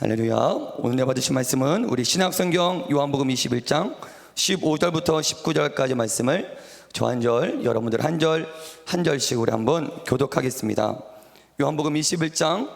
할렐루야. 오늘 받으신 말씀은 우리 신약성경 요한복음 21장 15절부터 19절까지 말씀을 저 한 절, 여러분들 한 절씩 우리 한번 교독하겠습니다. 요한복음 21장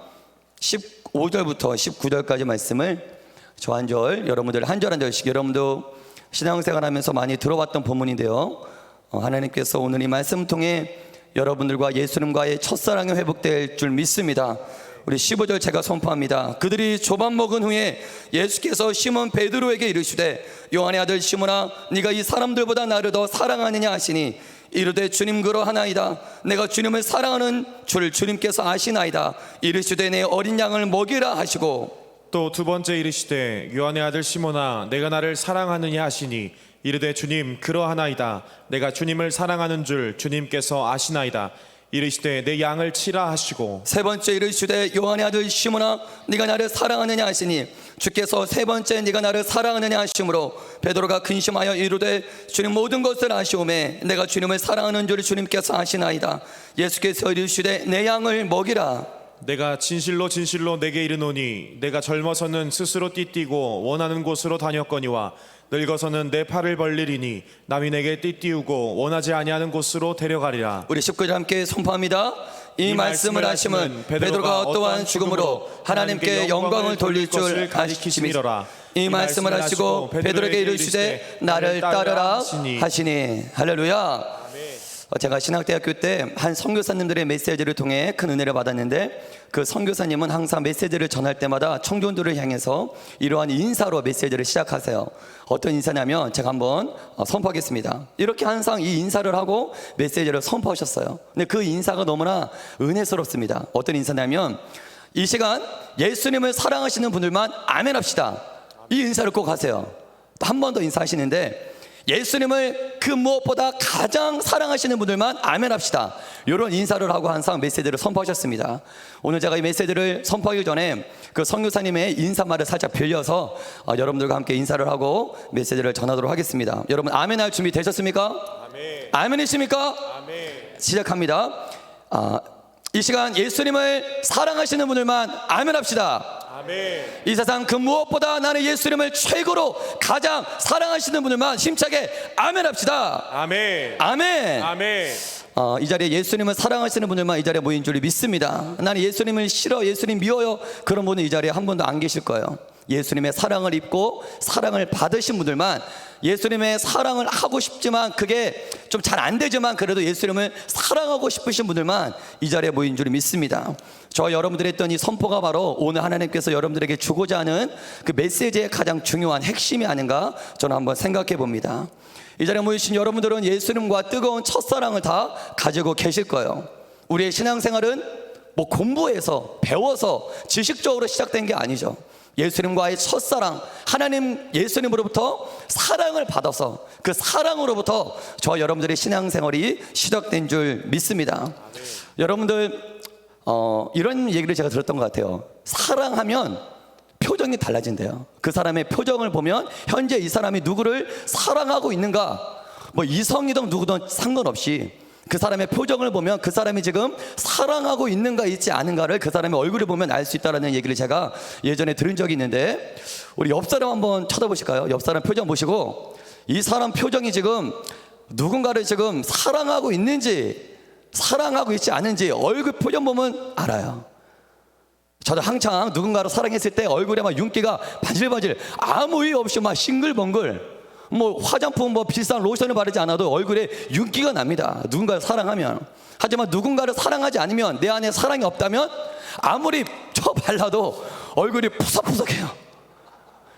15절부터 19절까지 말씀을 저 한 절, 여러분들 한 절씩, 여러분도 신앙생활 하면서 많이 들어봤던 본문인데요, 하나님께서 오늘 이 말씀 통해 여러분들과 예수님과의 첫사랑이 회복될 줄 믿습니다. 우리 15절 제가 선포합니다. 그들이 조밥 먹은 후에 예수께서 시몬 베드로에게 이르시되 요한의 아들 시몬아, 네가 이 사람들보다 나를 더 사랑하느냐 하시니 이르되 주님 그러하나이다. 내가 주님을 사랑하는 줄 주님께서 아시나이다. 이르시되 내 어린 양을 먹이라 하시고, 또 두 번째 이르시되 요한의 아들 시몬아, 내가 나를 사랑하느냐 하시니 이르되 주님 그러하나이다. 내가 주님을 사랑하는 줄 주님께서 아시나이다. 이르시되 내 양을 치라 하시고, 세 번째 이르시되 요한의 아들 시몬아, 네가 나를 사랑하느냐 하시니 주께서 세 번째 네가 나를 사랑하느냐 하심으로 베드로가 근심하여 이르되 주님 모든 것을 아시오매 내가 주님을 사랑하는 줄 주님께서 아시나이다. 예수께서 이르시되 내 양을 먹이라. 내가 진실로 진실로 내게 이르노니 내가 젊어서는 스스로 띠띠고 원하는 곳으로 다녔거니와 늙어서는 내 팔을 벌리리니 남이 내게 띠띠우고 원하지 아니하는 곳으로 데려가리라. 우리 19절 함께 선포합니다. 이 말씀을 하심은 베드로가 어떠한 죽음으로 하나님께 영광을 돌릴 줄 가르치심이라. 이 말씀을 하시고 베드로에게 이르시되 나를 따르라 하시니. 할렐루야. 제가 신학대학교 때 한 선교사님들의 메시지를 통해 큰 은혜를 받았는데, 그 선교사님은 항상 메시지를 전할 때마다 청중들을 향해서 이러한 인사로 메시지를 시작하세요. 어떤 인사냐면 제가 한번 선포하겠습니다. 이렇게 항상 이 인사를 하고 메시지를 선포하셨어요. 근데 그 인사가 너무나 은혜스럽습니다. 어떤 인사냐면, 이 시간 예수님을 사랑하시는 분들만 아멘 합시다. 이 인사를 꼭 하세요. 한 번 더 인사하시는데, 예수님을 그 무엇보다 가장 사랑하시는 분들만 아멘 합시다. 이런 인사를 하고 항상 메시지를 선포하셨습니다. 오늘 제가 이 메시지를 선포하기 전에 그 선교사님의 인사말을 살짝 빌려서 여러분들과 함께 인사를 하고 메시지를 전하도록 하겠습니다. 여러분 아멘 할 준비 되셨습니까? 아멘. 아멘이십니까? 아멘. 시작합니다. 이 시간 예수님을 사랑하시는 분들만 아멘 합시다. 아멘. 이 세상 그 무엇보다 나는 예수님을 최고로 가장 사랑하시는 분들만 힘차게 아멘 합시다. 아멘. 아멘. 아멘. 이 자리에 예수님을 사랑하시는 분들만 이 자리에 모인 줄 믿습니다. 나는 예수님을 싫어, 예수님 미워요, 그런 분은 이 자리에 한 분도 안 계실 거예요. 예수님의 사랑을 입고 사랑을 받으신 분들만, 예수님의 사랑을 하고 싶지만 그게 좀 잘 안 되지만 그래도 예수님을 사랑하고 싶으신 분들만 이 자리에 모인 줄 믿습니다. 저 여러분들이 했던 이 선포가 바로 오늘 하나님께서 여러분들에게 주고자 하는 그 메시지의 가장 중요한 핵심이 아닌가 저는 한번 생각해 봅니다. 이 자리에 모이신 여러분들은 예수님과 뜨거운 첫사랑을 다 가지고 계실 거예요. 우리의 신앙생활은 뭐 공부해서 배워서 지식적으로 시작된 게 아니죠. 예수님과의 첫사랑, 하나님 예수님으로부터 사랑을 받아서 그 사랑으로부터 저 여러분들의 신앙생활이 시작된 줄 믿습니다. 여러분들 이런 얘기를 제가 들었던 것 같아요. 사랑하면 표정이 달라진대요. 그 사람의 표정을 보면 현재 이 사람이 누구를 사랑하고 있는가, 뭐 이성이든 누구든 상관없이 그 사람의 표정을 보면 그 사람이 지금 사랑하고 있는가 있지 않은가를 그 사람의 얼굴을 보면 알 수 있다는 얘기를 제가 예전에 들은 적이 있는데, 우리 옆 사람 한번 쳐다보실까요? 옆 사람 표정 보시고 이 사람 표정이 지금 누군가를 지금 사랑하고 있는지 사랑하고 있지 않은지 얼굴 표정 보면 알아요. 저도 한창 누군가를 사랑했을 때 얼굴에 막 윤기가 바질바질 아무 이유 없이 막 싱글벙글, 뭐 화장품 뭐 비싼 로션을 바르지 않아도 얼굴에 윤기가 납니다. 누군가를 사랑하면. 하지만 누군가를 사랑하지 않으면, 내 안에 사랑이 없다면 아무리 발라도 얼굴이 푸석푸석해요.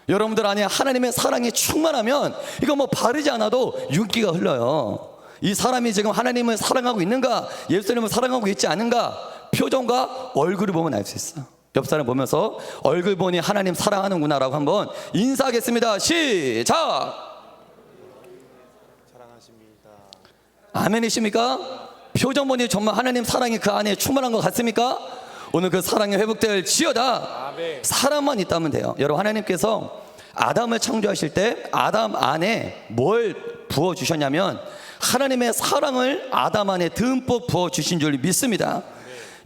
여러분들 안에 하나님의 사랑이 충만하면 이거 뭐 바르지 않아도 윤기가 흘러요. 이 사람이 지금 하나님을 사랑하고 있는가, 예수님을 사랑하고 있지 않은가, 표정과 얼굴을 보면 알 수 있어. 옆 사람 보면서 얼굴 보니 하나님 사랑하는구나 라고 한번 인사하겠습니다. 시작. 아멘이십니까? 표정 보니 정말 하나님 사랑이 그 안에 충만한 것 같습니까? 오늘 그 사랑이 회복될 지어다. 아멘. 사랑만 있다면 돼요. 여러분, 하나님께서 아담을 창조하실 때 아담 안에 뭘 부어주셨냐면 하나님의 사랑을 아담 안에 듬뿍 부어주신 줄 믿습니다.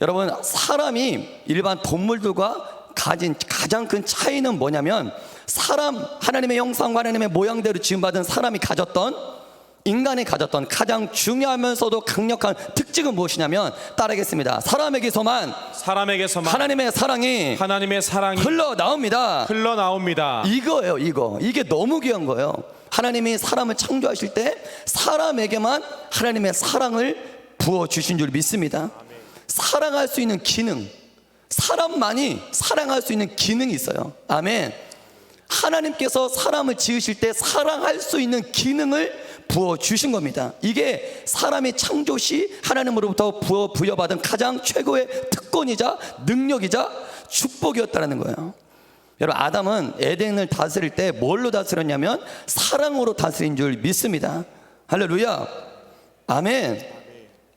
여러분, 사람이 일반 동물들과 가진 가장 큰 차이는 뭐냐면, 사람, 하나님의 형상과 하나님의 모양대로 지음받은 사람이 가졌던, 인간이 가졌던 가장 중요하면서도 강력한 특징은 무엇이냐면, 따르겠습니다. 사람에게서만 하나님의 사랑이 흘러나옵니다. 이거예요. 이게 너무 귀한 거예요. 하나님이 사람을 창조하실 때 사람에게만 하나님의 사랑을 부어주신 줄 믿습니다. 사랑할 수 있는 기능, 사람만이 사랑할 수 있는 기능이 있어요. 아멘. 하나님께서 사람을 지으실 때 사랑할 수 있는 기능을 부어주신 겁니다. 이게 사람이 창조 시 하나님으로부터 부여받은 가장 최고의 특권이자 능력이자 축복이었다는 거예요. 여러분, 아담은 에덴을 다스릴 때 뭘로 다스렸냐면 사랑으로 다스린 줄 믿습니다. 할렐루야. 아멘.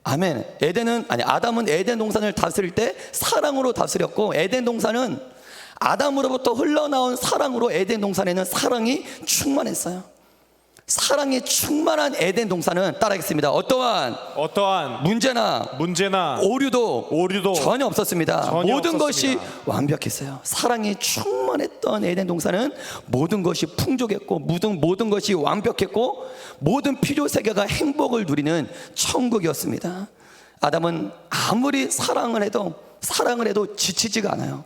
아담은 에덴 동산을 다스릴 때 사랑으로 다스렸고, 에덴 동산은 아담으로부터 흘러나온 사랑으로 에덴 동산에는 사랑이 충만했어요. 사랑이 충만한 에덴 동산은, 따라하겠습니다, 어떠한 문제나 오류도 전혀 없었습니다. 모든 것이 완벽했어요. 사랑이 충만했던 에덴 동산은 모든 것이 풍족했고, 모든 것이 완벽했고, 모든 필요 세계가 행복을 누리는 천국이었습니다. 아담은 아무리 사랑을 해도 지치지가 않아요.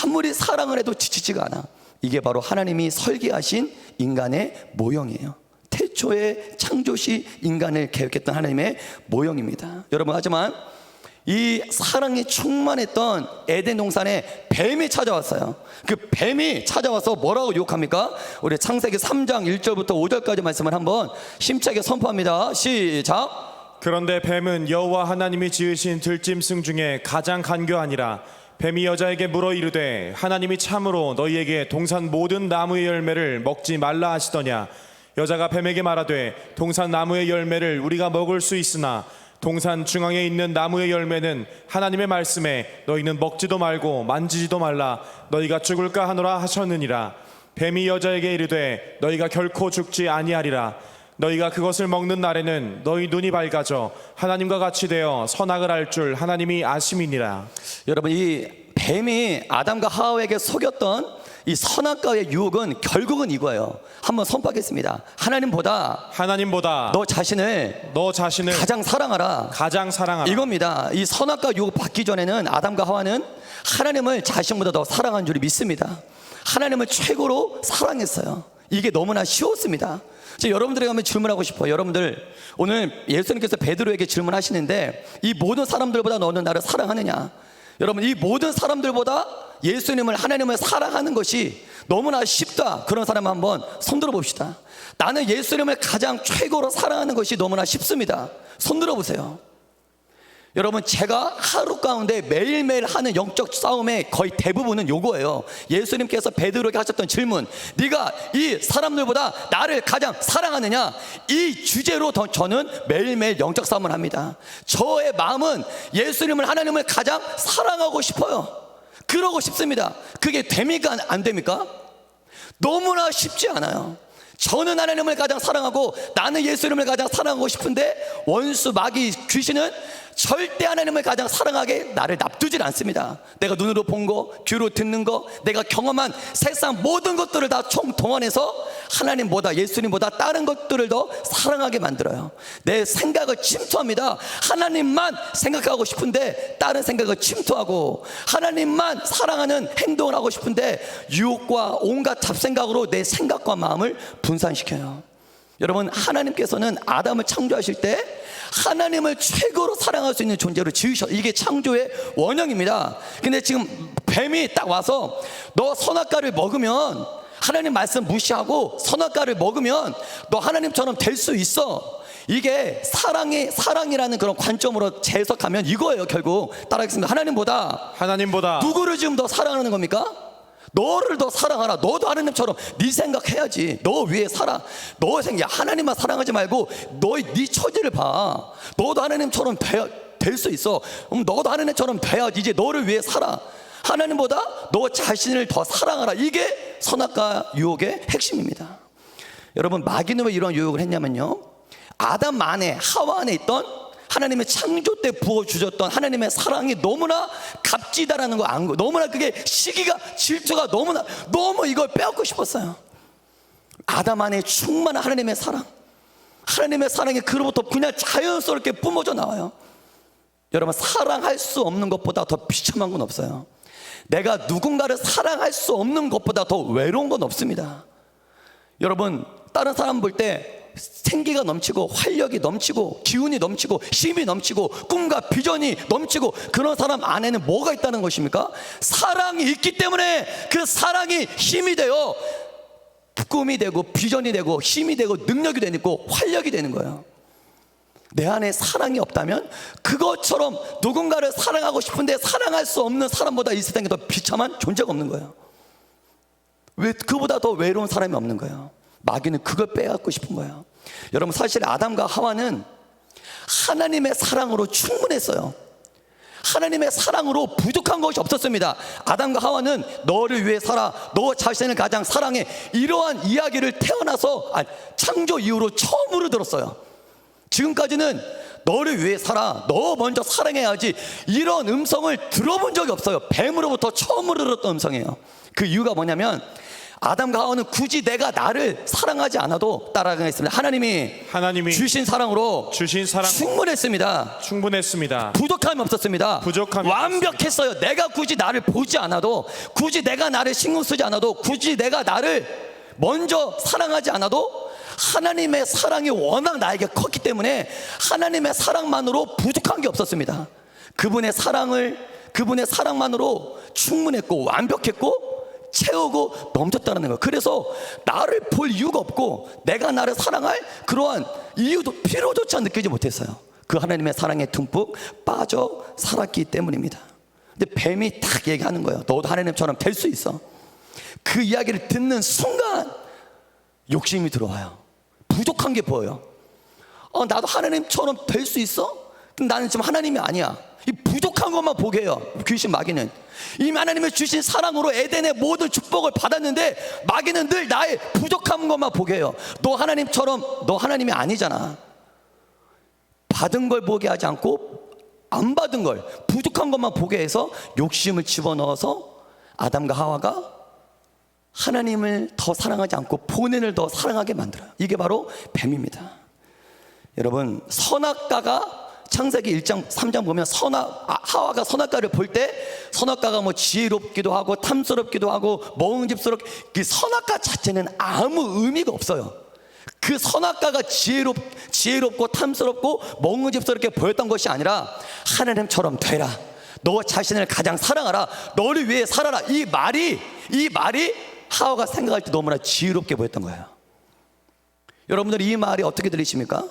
아무리 사랑을 해도 지치지가 않아. 이게 바로 하나님이 설계하신 인간의 모형이에요. 태초에 창조시 인간을 계획했던 하나님의 모형입니다. 여러분, 하지만 이 사랑이 충만했던 에덴 동산에 뱀이 찾아왔어요. 그 뱀이 찾아와서 뭐라고 유혹합니까? 우리 창세기 3장 1절부터 5절까지 말씀을 한번 힘차게 선포합니다. 시작. 그런데 뱀은 여호와 하나님이 지으신 들짐승 중에 가장 간교하니라. 뱀이 여자에게 물어 이르되, 하나님이 참으로 너희에게 동산 모든 나무의 열매를 먹지 말라 하시더냐? 여자가 뱀에게 말하되, 동산 나무의 열매를 우리가 먹을 수 있으나 동산 중앙에 있는 나무의 열매는 하나님의 말씀에 너희는 먹지도 말고 만지지도 말라, 너희가 죽을까 하노라 하셨느니라. 뱀이 여자에게 이르되, 너희가 결코 죽지 아니하리라. 너희가 그것을 먹는 날에는 너희 눈이 밝아져 하나님과 같이 되어 선악을 알 줄 하나님이 아심이니라. 여러분, 이 뱀이 아담과 하와에게 속였던 이 선악과의 유혹은 결국은 이거예요. 한번 선포하겠습니다. 하나님보다 너 자신을 가장 사랑하라. 이겁니다. 이 선악과 유혹 받기 전에는 아담과 하와는 하나님을 자신보다 더 사랑한 줄 믿습니다. 하나님을 최고로 사랑했어요. 이게 너무나 쉬웠습니다. 제가 여러분들에게 한번 질문하고 싶어요. 여러분들, 오늘 예수님께서 베드로에게 질문하시는데, 이 모든 사람들보다 너는 나를 사랑하느냐? 여러분, 이 모든 사람들보다 예수님을, 하나님을 사랑하는 것이 너무나 쉽다. 그런 사람 한번 손들어 봅시다. 나는 예수님을 가장 최고로 사랑하는 것이 너무나 쉽습니다. 손들어 보세요. 여러분, 제가 하루 가운데 매일매일 하는 영적 싸움의 거의 대부분은 요거예요. 예수님께서 베드로에게 하셨던 질문, 네가 이 사람들보다 나를 가장 사랑하느냐? 이 주제로 저는 매일매일 영적 싸움을 합니다. 저의 마음은 예수님을, 하나님을 가장 사랑하고 싶어요. 그러고 싶습니다. 그게 됩니까? 안 됩니까? 너무나 쉽지 않아요. 저는 하나님을 가장 사랑하고 나는 예수님을 가장 사랑하고 싶은데, 원수, 마귀, 귀신은 절대 하나님을 가장 사랑하게 나를 납두질 않습니다. 내가 눈으로 본 거, 귀로 듣는 거, 내가 경험한 세상 모든 것들을 다 총동원해서 하나님보다, 예수님보다 다른 것들을 더 사랑하게 만들어요. 내 생각을 침투합니다. 하나님만 생각하고 싶은데 다른 생각을 침투하고, 하나님만 사랑하는 행동을 하고 싶은데 유혹과 온갖 잡생각으로 내 생각과 마음을 분산시켜요. 여러분, 하나님께서는 아담을 창조하실 때 하나님을 최고로 사랑할 수 있는 존재로 지으셨어요. 이게 창조의 원형입니다. 근데 지금 뱀이 딱 와서, 너 선악과를 먹으면, 하나님 말씀 무시하고 선악과를 먹으면 너 하나님처럼 될 수 있어. 이게 사랑이라는 그런 관점으로 재해석하면 이거예요. 결국 따라하겠습니다. 하나님보다 누구를 지금 더 사랑하는 겁니까? 너를 더 사랑하라. 너도 하나님처럼 네 생각해야지. 너 위에 살아. 너 생각, 하나님만 사랑하지 말고 네 처지를 봐. 너도 하나님처럼 될 수 있어. 너도 하나님처럼 돼야지. 이제 너를 위해 살아. 하나님보다 너 자신을 더 사랑하라. 이게 선악과 유혹의 핵심입니다. 여러분, 마귀는 왜 이런 유혹을 했냐면요, 아담 안에, 하와 안에 있던 하나님의 창조 때 부어주셨던 하나님의 사랑이 너무나 값지다라는 거 안고, 너무나 그게 시기가, 질투가 너무 이걸 빼앗고 싶었어요. 아담 안에 충만한 하나님의 사랑, 하나님의 사랑이 그로부터 그냥 자연스럽게 뿜어져 나와요. 여러분, 사랑할 수 없는 것보다 더 비참한 건 없어요. 내가 누군가를 사랑할 수 없는 것보다 더 외로운 건 없습니다. 여러분, 다른 사람 볼 때 생기가 넘치고 활력이 넘치고 기운이 넘치고 힘이 넘치고 꿈과 비전이 넘치고 그런 사람 안에는 뭐가 있다는 것입니까? 사랑이 있기 때문에 그 사랑이 힘이 되어 꿈이 되고 비전이 되고 힘이 되고 능력이 되고 활력이 되는 거예요. 내 안에 사랑이 없다면 그것처럼 누군가를 사랑하고 싶은데 사랑할 수 없는 사람보다 이 세상에 더 비참한 존재가 없는 거예요. 왜 그보다 더 외로운 사람이 없는 거예요? 마귀는 그걸 빼앗고 싶은 거예요. 여러분, 사실 아담과 하와는 하나님의 사랑으로 충분했어요. 하나님의 사랑으로 부족한 것이 없었습니다. 아담과 하와는 너를 위해 살아, 너 자신을 가장 사랑해, 이러한 이야기를 창조 이후로 처음으로 들었어요. 지금까지는 너를 위해 살아, 너 먼저 사랑해야지, 이런 음성을 들어본 적이 없어요. 뱀으로부터 처음으로 들었던 음성이에요. 그 이유가 뭐냐면 아담과 하와는 굳이 내가 나를 사랑하지 않아도, 따라가겠습니다, 하나님이 주신 사랑으로 충분했습니다. 부족함이 없었습니다. 완벽했어요. 내가 굳이 나를 보지 않아도, 굳이 내가 나를 신경 쓰지 않아도, 굳이 내가 나를 먼저 사랑하지 않아도 하나님의 사랑이 워낙 나에게 컸기 때문에 하나님의 사랑만으로 부족한 게 없었습니다. 그분의 사랑만으로 충분했고 완벽했고 채우고 넘쳤다는 거예요. 그래서 나를 볼 이유가 없고 내가 나를 사랑할 그러한 이유도 필요조차 느끼지 못했어요. 그 하나님의 사랑에 듬뿍 빠져 살았기 때문입니다. 근데 뱀이 딱 얘기하는 거예요. 너도 하나님처럼 될 수 있어. 그 이야기를 듣는 순간 욕심이 들어와요. 부족한 게 보여요. 나도 하나님처럼 될 수 있어? 근데 나는 지금 하나님이 아니야. 이 부족한 것만 보게 해요. 귀신 마귀는 이미 하나님의 주신 사랑으로 에덴의 모든 축복을 받았는데 마귀는 늘 나의 부족한 것만 보게 해요. 너 하나님이 아니잖아. 받은 걸 보게 하지 않고 안 받은 걸, 부족한 것만 보게 해서 욕심을 집어넣어서 아담과 하와가 하나님을 더 사랑하지 않고 본인을 더 사랑하게 만들어요. 이게 바로 뱀입니다. 여러분, 선악과가 창세기 1장 3장 보면 하와가 선악과를 볼 때 선악과가 뭐 지혜롭기도 하고 탐스럽기도 하고 먹음직스럽게, 선악과 자체는 아무 의미가 없어요. 그 선악과가 지혜롭고 탐스럽고 먹음직스럽게 보였던 것이 아니라 하나님처럼 되라, 너 자신을 가장 사랑하라, 너를 위해 살아라, 이 말이 하와가 생각할 때 너무나 지혜롭게 보였던 거예요. 여러분들, 이 말이 어떻게 들리십니까?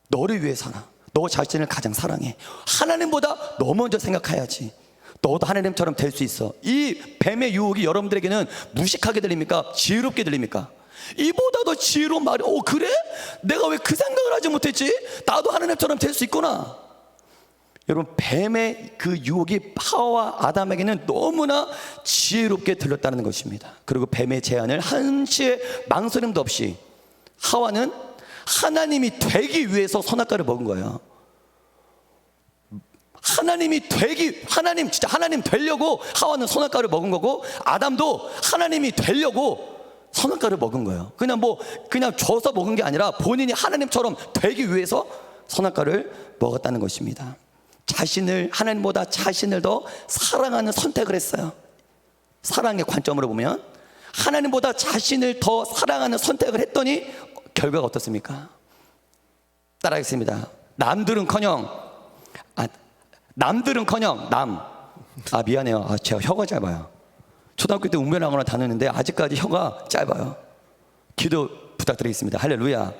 너를 위해 살아, 너 자신을 가장 사랑해, 하나님보다 너 먼저 생각해야지, 너도 하나님처럼 될 수 있어. 이 뱀의 유혹이 여러분들에게는 무식하게 들립니까? 지혜롭게 들립니까? 이보다 더 지혜로운 말이, 그래? 내가 왜 그 생각을 하지 못했지? 나도 하나님처럼 될 수 있구나. 여러분, 뱀의 그 유혹이 하와와 아담에게는 너무나 지혜롭게 들렸다는 것입니다. 그리고 뱀의 제안을 한치의 망설임도 없이 하와는 하나님이 되기 위해서 선악과를 먹은 거예요. 하나님 되려고 하와는 선악과를 먹은 거고, 아담도 하나님이 되려고 선악과를 먹은 거예요. 그냥 줘서 먹은 게 아니라 본인이 하나님처럼 되기 위해서 선악과를 먹었다는 것입니다. 하나님보다 자신을 더 사랑하는 선택을 했어요. 사랑의 관점으로 보면 하나님보다 자신을 더 사랑하는 선택을 했더니 결과가 어떻습니까? 따라하겠습니다. 남들은커녕 미안해요. 제가 혀가 짧아요. 초등학교 때 웅변학원을 다녔는데 아직까지 혀가 짧아요. 기도 부탁드리겠습니다. 할렐루야.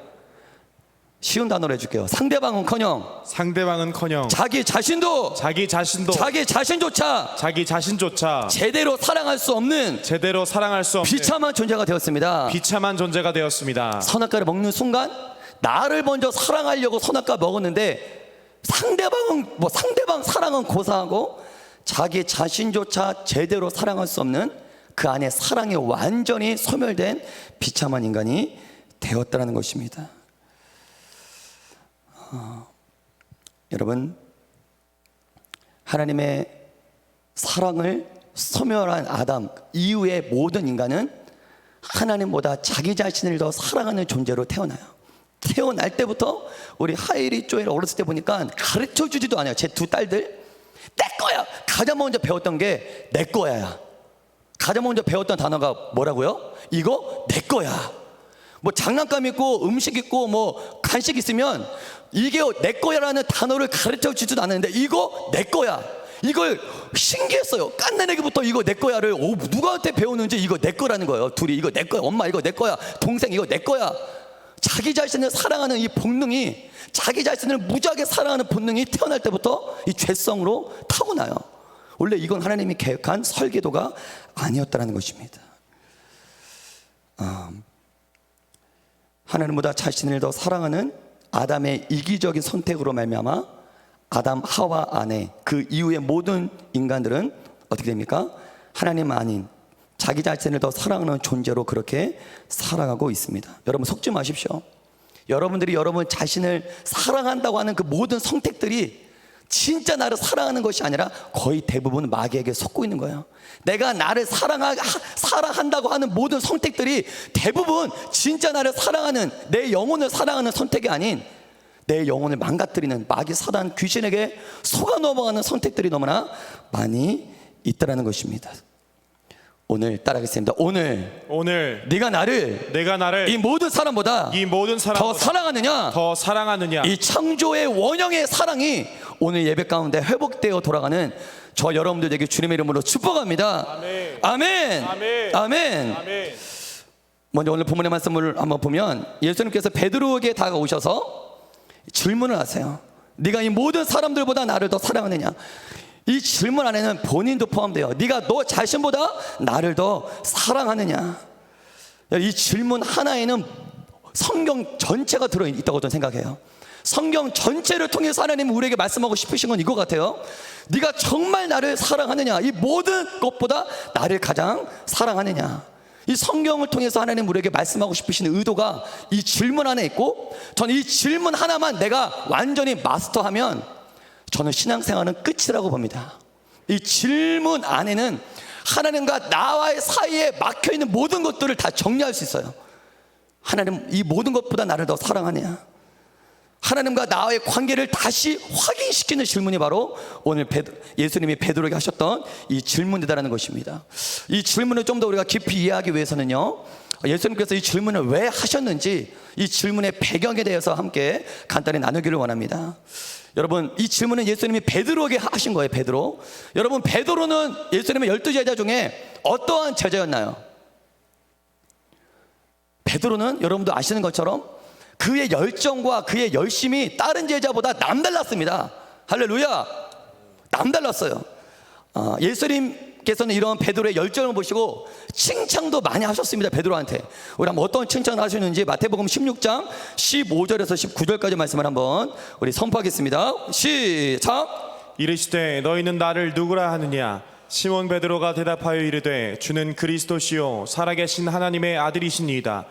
쉬운 단어로 해줄게요. 상대방은커녕 자기 자신도 자기 자신조차 제대로 사랑할 수 없는 비참한 존재가 되었습니다. 선악과를 먹는 순간 나를 먼저 사랑하려고 선악과 먹었는데 상대방 사랑은 고사하고 자기 자신조차 제대로 사랑할 수 없는 그 안에 사랑이 완전히 소멸된 비참한 인간이 되었다는 것입니다. 여러분, 하나님의 사랑을 소멸한 아담 이후의 모든 인간은 하나님보다 자기 자신을 더 사랑하는 존재로 태어나요. 태어날 때부터 우리 하일이 쪼엘 어렸을 때 보니까 가르쳐 주지도 않아요. 제 두 딸들 내 거야. 가장 먼저 배웠던 게 내 거야야. 가장 먼저 배웠던 단어가 뭐라고요? 이거 내 거야. 뭐 장난감 있고 음식 있고 뭐 간식 있으면 이게 내 거야라는 단어를 가르쳐 주지도 않았는데 이거 내 거야. 이걸 신기했어요. 깐난애기부터 이거 내 거야를 누구한테 배우는지 이거 내 거라는 거예요. 둘이 이거 내 거야. 엄마 이거 내 거야. 동생 이거 내 거야. 자기 자신을 사랑하는 이 본능이, 자기 자신을 무지하게 사랑하는 본능이 태어날 때부터 이 죄성으로 타고나요. 원래 이건 하나님이 계획한 설계도가 아니었다는 것입니다. 하나님보다 자신을 더 사랑하는 아담의 이기적인 선택으로 말미암아 아담 하와 안에 그 이후의 모든 인간들은 어떻게 됩니까? 하나님 아닌 자기 자신을 더 사랑하는 존재로 그렇게 살아가고 있습니다. 여러분 속지 마십시오. 여러분들이 여러분 자신을 사랑한다고 하는 그 모든 선택들이 진짜 나를 사랑하는 것이 아니라 거의 대부분 마귀에게 속고 있는 거예요. 내가 나를 사랑한다고 하는 모든 선택들이 대부분 진짜 나를 사랑하는, 내 영혼을 사랑하는 선택이 아닌 내 영혼을 망가뜨리는 마귀 사단 귀신에게 속아 넘어가는 선택들이 너무나 많이 있다는 것입니다. 오늘 따라하겠습니다. 오늘 내가 나를 이 모든 사람보다 더 사랑하느냐 이 창조의 원형의 사랑이 오늘 예배 가운데 회복되어 돌아가는 저 여러분들에게 주님의 이름으로 축복합니다. 아멘. 먼저 오늘 본문의 말씀을 한번 보면 예수님께서 베드로에게 다가오셔서 질문을 하세요. 네가 이 모든 사람들보다 나를 더 사랑하느냐. 이 질문 안에는 본인도 포함돼요. 네가 너 자신보다 나를 더 사랑하느냐. 이 질문 하나에는 성경 전체가 들어있다고 저는 생각해요. 성경 전체를 통해서 하나님이 우리에게 말씀하고 싶으신 건 이거 같아요. 네가 정말 나를 사랑하느냐. 이 모든 것보다 나를 가장 사랑하느냐. 이 성경을 통해서 하나님 우리에게 말씀하고 싶으시는 의도가 이 질문 안에 있고, 저는 이 질문 하나만 내가 완전히 마스터하면 저는 신앙생활은 끝이라고 봅니다. 이 질문 안에는 하나님과 나와의 사이에 막혀있는 모든 것들을 다 정리할 수 있어요. 하나님 이 모든 것보다 나를 더 사랑하느냐. 하나님과 나와의 관계를 다시 확인시키는 질문이 바로 오늘 예수님이 베드로에게 하셨던 이 질문이다라는 것입니다. 이 질문을 좀 더 우리가 깊이 이해하기 위해서는요, 예수님께서 이 질문을 왜 하셨는지 이 질문의 배경에 대해서 함께 간단히 나누기를 원합니다. 여러분, 이 질문은 예수님이 베드로에게 하신 거예요. 베드로. 여러분, 베드로는 예수님의 12제자 중에 어떠한 제자였나요? 베드로는 여러분도 아시는 것처럼 그의 열정과 그의 열심이 다른 제자보다 남달랐습니다. 할렐루야. 남달랐어요. 예수님께서는 이런 베드로의 열정을 보시고 칭찬도 많이 하셨습니다. 베드로한테. 우리 한번 어떤 칭찬을 하셨는지 마태복음 16장 15절에서 19절까지 말씀을 한번 우리 선포하겠습니다. 시작. 이르시되 너희는 나를 누구라 하느냐. 시몬 베드로가 대답하여 이르되 주는 그리스도시요 살아계신 하나님의 아들이시니이다.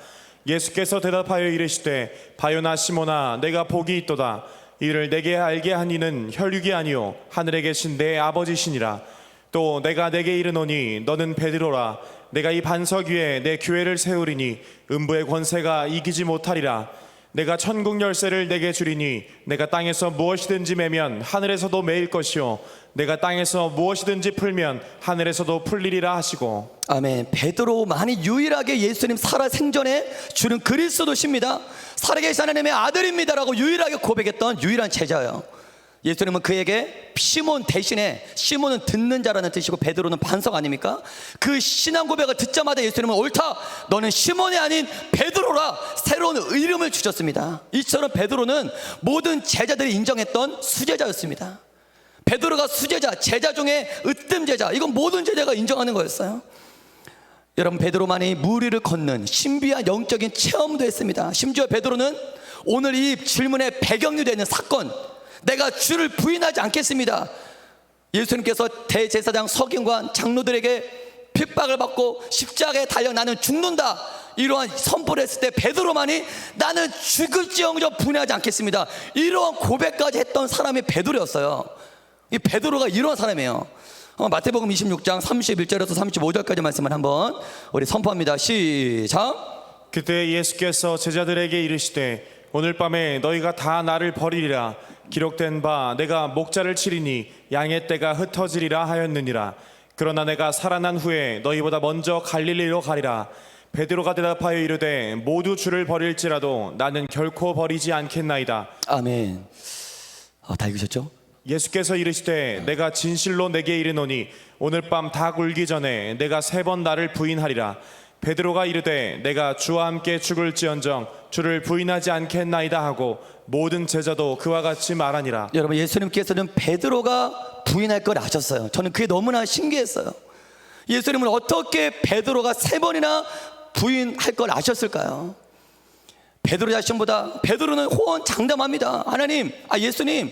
예수께서 대답하여 이르시되 바요나 시몬아 내가 복이 있도다. 이를 내게 알게 한 이는 혈육이 아니요 하늘에 계신 내 아버지시니라. 또 내가 내게 이르노니 너는 베드로라. 내가 이 반석 위에 내 교회를 세우리니 음부의 권세가 이기지 못하리라. 내가 천국 열쇠를 내게 주리니 내가 땅에서 무엇이든지 매면 하늘에서도 매일 것이요 내가 땅에서 무엇이든지 풀면 하늘에서도 풀리리라 하시고. 아멘. 베드로만이 유일하게 예수님 살아 생전에 주는 그리스도십니다, 살아계신 하나님의 아들입니다라고 유일하게 고백했던 유일한 제자예요. 예수님은 그에게 시몬 대신에, 시몬은 듣는 자라는 뜻이고 베드로는 반석 아닙니까? 그 신앙 고백을 듣자마자 예수님은 옳다, 너는 시몬이 아닌 베드로라 새로운 이름을 주셨습니다. 이처럼 베드로는 모든 제자들이 인정했던 수제자였습니다. 베드로가 수제자, 제자 중에 으뜸 제자, 이건 모든 제자가 인정하는 거였어요. 여러분, 베드로만이 물 위를 걷는 신비한 영적인 체험도 했습니다. 심지어 베드로는 오늘 이 질문의 배경이 되는 사건, 내가 주를 부인하지 않겠습니다, 예수님께서 대제사장 서기관 장로들에게 핍박을 받고 십자가에 달려 나는 죽는다, 이러한 선포를 했을 때 베드로만이 나는 죽을지언정 분해하지 않겠습니다, 이러한 고백까지 했던 사람이 베드로였어요. 이 베드로가 이러한 사람이에요. 마태복음 26장 31절에서 35절까지 말씀을 한번 우리 선포합니다. 시작. 그때 예수께서 제자들에게 이르시되 오늘 밤에 너희가 다 나를 버리리라. 기록된 바 내가 목자를 치리니 양의 떼가 흩어지리라 하였느니라. 그러나 내가 살아난 후에 너희보다 먼저 갈릴리로 가리라. 베드로가 대답하여 이르되 모두 주를 버릴지라도 나는 결코 버리지 않겠나이다. 아멘. 다 읽으셨죠? 예수께서 이르시되 내가 진실로 내게 이르노니 오늘 밤 닭 울기 전에 내가 3번 나를 부인하리라. 베드로가 이르되 내가 주와 함께 죽을지언정 주를 부인하지 않겠나이다 하고 모든 제자도 그와 같이 말하니라. 여러분, 예수님께서는 베드로가 부인할 걸 아셨어요. 저는 그게 너무나 신기했어요. 예수님은 어떻게 베드로가 3번이나 부인할 걸 아셨을까요? 베드로 자신보다 베드로는 호언장담합니다. 하나님, 예수님,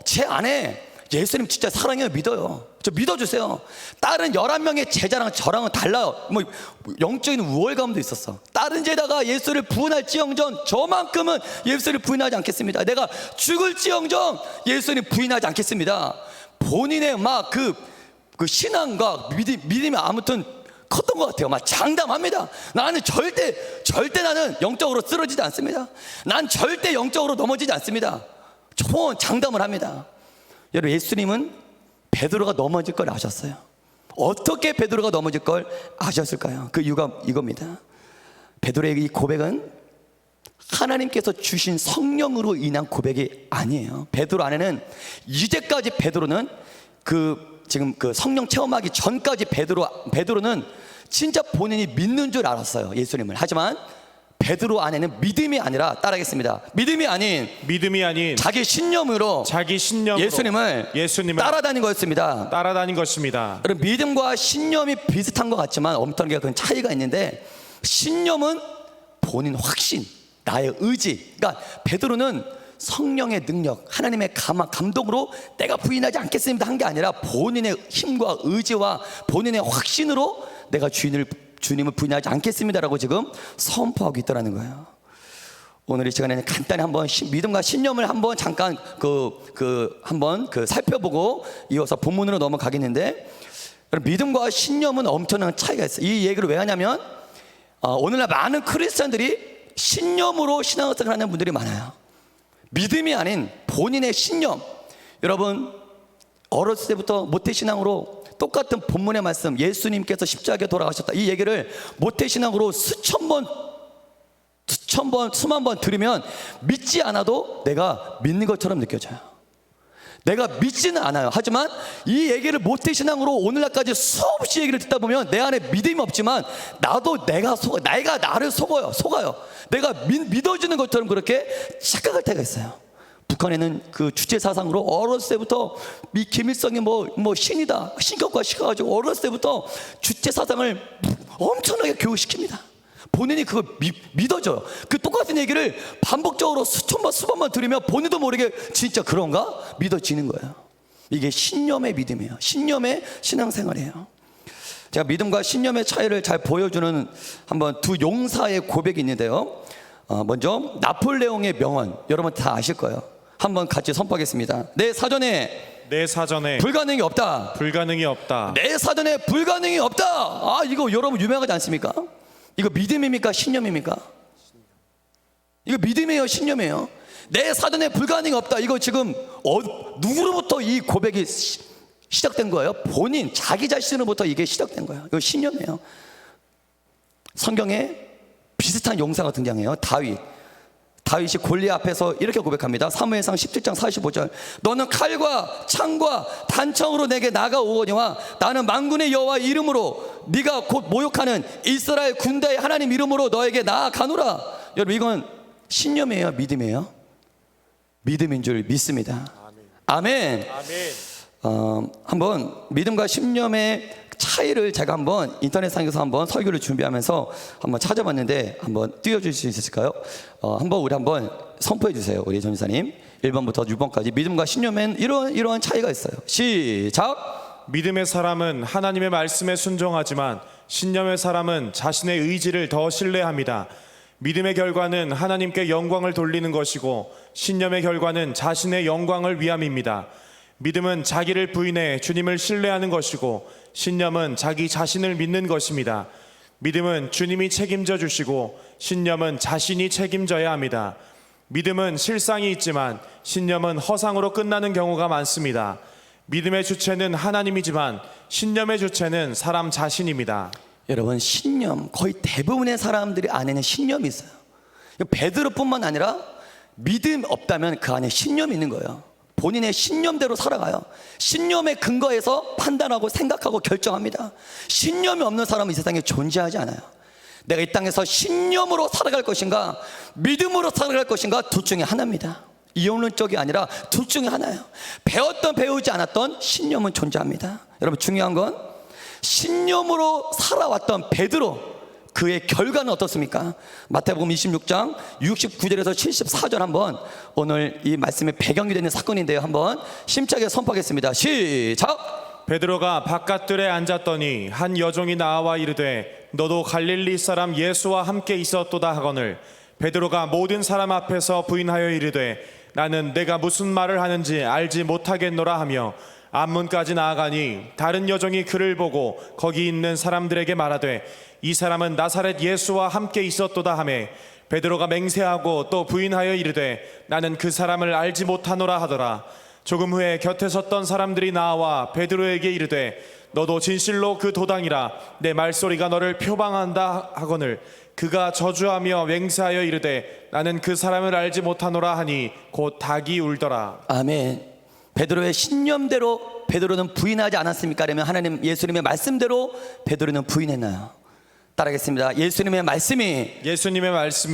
제 아내 예수님 진짜 사랑해요, 믿어요. 저 믿어주세요. 다른 11명의 제자랑 저랑은 달라요. 영적인 우월감도 있었어. 다른 제자가 예수를 부인할지언정 저만큼은 예수를 부인하지 않겠습니다. 내가 죽을지언정 예수님 부인하지 않겠습니다. 본인의 막 그 신앙과 믿음이 아무튼 컸던 것 같아요. 막 장담합니다. 나는 절대 나는 영적으로 쓰러지지 않습니다. 난 절대 영적으로 넘어지지 않습니다. 초원 장담을 합니다. 여러분, 예수님은 베드로가 넘어질 걸 아셨어요. 어떻게 베드로가 넘어질 걸 아셨을까요? 그 이유가 이겁니다. 베드로의 이 고백은 하나님께서 주신 성령으로 인한 고백이 아니에요. 베드로 안에는 이제까지 베드로는 지금 성령 체험하기 전까지 베드로는 진짜 본인이 믿는 줄 알았어요, 예수님을. 하지만 베드로 안에는 믿음이 아니라, 따라하겠습니다, 믿음이 아닌 자기 신념으로 예수님을 따라다닌 거였습니다. 여러분, 믿음과 신념이 비슷한 것 같지만 엄청나게 큰 차이가 있는데, 신념은 본인 확신, 나의 의지. 그러니까 베드로는 성령의 능력, 하나님의 감동으로 내가 부인하지 않겠습니다 한 게 아니라 본인의 힘과 의지와 본인의 확신으로 내가 주님을 부인하지 않겠습니다라고 지금 선포하고 있다는 거예요. 오늘 이 시간에는 간단히 한번 믿음과 신념을 한번 잠깐 한번 살펴보고 이어서 본문으로 넘어가겠는데, 믿음과 신념은 엄청난 차이가 있어요. 이 얘기를 왜 하냐면 오늘날 많은 크리스찬들이 신념으로 신앙생활 하는 분들이 많아요. 믿음이 아닌 본인의 신념. 여러분, 어렸을 때부터 모태신앙으로 똑같은 본문의 말씀, 예수님께서 십자가에 돌아가셨다, 이 얘기를 모태신앙으로 수만 번 들으면 믿지 않아도 내가 믿는 것처럼 느껴져요. 내가 믿지는 않아요. 하지만 이 얘기를 모태신앙으로 오늘날까지 수없이 얘기를 듣다 보면 내 안에 믿음이 없지만 내가 나를 속아요. 내가 믿어주는 것처럼 그렇게 착각할 때가 있어요. 북한에는 그 주체 사상으로 어렸을 때부터 김일성이 신이다, 신격화 시켜가지고 어렸을 때부터 주체 사상을 엄청나게 교육시킵니다. 본인이 그걸 믿어줘요. 그 똑같은 얘기를 반복적으로 수번 번 들으면 본인도 모르게 진짜 그런가? 믿어지는 거예요. 이게 신념의 믿음이에요. 신념의 신앙생활이에요. 제가 믿음과 신념의 차이를 잘 보여주는 한번 두 용사의 고백이 있는데요. 먼저 나폴레옹의 명언, 여러분 다 아실 거예요. 한번 같이 선포하겠습니다. 내 사전에 불가능이 없다. 내 사전에 불가능이 없다. 이거 여러분 유명하지 않습니까? 이거 믿음입니까? 신념입니까? 이거 믿음이에요? 신념이에요? 내 사전에 불가능이 없다. 이거 지금 누구로부터 이 고백이 시작된 거예요? 본인, 자기 자신으로부터 이게 시작된 거예요. 이거 신념이에요. 성경에 비슷한 용사가 등장해요. 다윗이 골리앗 앞에서 이렇게 고백합니다. 사무엘상 17장 45절. 너는 칼과 창과 단청으로 내게 나가오거니와 나는 만군의 여호와 이름으로 네가 곧 모욕하는 이스라엘 군대의 하나님 이름으로 너에게 나아가노라. 여러분, 이건 신념이에요? 믿음이에요? 믿음인 줄 믿습니다. 아멘. 한번 믿음과 신념의 차이를 제가 한번 인터넷상에서 한번 설교를 준비하면서 한번 찾아봤는데 한번 띄워줄 수 있을까요? 우리 한번 선포해 주세요. 우리 전지사님 1번부터 6번까지 믿음과 신념엔 이러한 차이가 있어요. 시작. 믿음의 사람은 하나님의 말씀에 순종하지만 신념의 사람은 자신의 의지를 더 신뢰합니다. 믿음의 결과는 하나님께 영광을 돌리는 것이고 신념의 결과는 자신의 영광을 위함입니다. 믿음은 자기를 부인해 주님을 신뢰하는 것이고 신념은 자기 자신을 믿는 것입니다. 믿음은 주님이 책임져 주시고 신념은 자신이 책임져야 합니다. 믿음은 실상이 있지만 신념은 허상으로 끝나는 경우가 많습니다. 믿음의 주체는 하나님이지만 신념의 주체는 사람 자신입니다. 여러분, 신념, 거의 대부분의 사람들이 안에는 신념이 있어요. 베드로뿐만 아니라 믿음 없다면 그 안에 신념이 있는 거예요. 본인의 신념대로 살아가요. 신념에 근거해서 판단하고 생각하고 결정합니다. 신념이 없는 사람은 이 세상에 존재하지 않아요. 내가 이 땅에서 신념으로 살아갈 것인가 믿음으로 살아갈 것인가 둘 중에 하나입니다. 이혼론적이 아니라 둘 중에 하나예요. 배웠던 배우지 않았던 신념은 존재합니다. 여러분, 중요한 건 신념으로 살아왔던 베드로, 그의 결과는 어떻습니까? 마태복음 26장 69절에서 74절 한번, 오늘 이 말씀의 배경이 되는 사건인데요, 한번 심차게 선포하겠습니다. 시작! 베드로가 바깥들에 앉았더니 한 여종이 나와 이르되 너도 갈릴리 사람 예수와 함께 있었도다 하거늘 베드로가 모든 사람 앞에서 부인하여 이르되 나는 내가 무슨 말을 하는지 알지 못하겠노라 하며 앞문까지 나아가니 다른 여종이 그를 보고 거기 있는 사람들에게 말하되 이 사람은 나사렛 예수와 함께 있었도다 하매 베드로가 맹세하고 또 부인하여 이르되 나는 그 사람을 알지 못하노라 하더라. 조금 후에 곁에 섰던 사람들이 나와 베드로에게 이르되 너도 진실로 그 도당이라 내 말소리가 너를 표방한다 하거늘 그가 저주하며 맹세하여 이르되 나는 그 사람을 알지 못하노라 하니 곧 닭이 울더라. 아멘. 베드로의 신념대로 베드로는 부인하지 않았습니까? 그러면 하나님 예수님의 말씀대로 베드로는 부인했나요? 따라하겠습니다. 예수님의 말씀이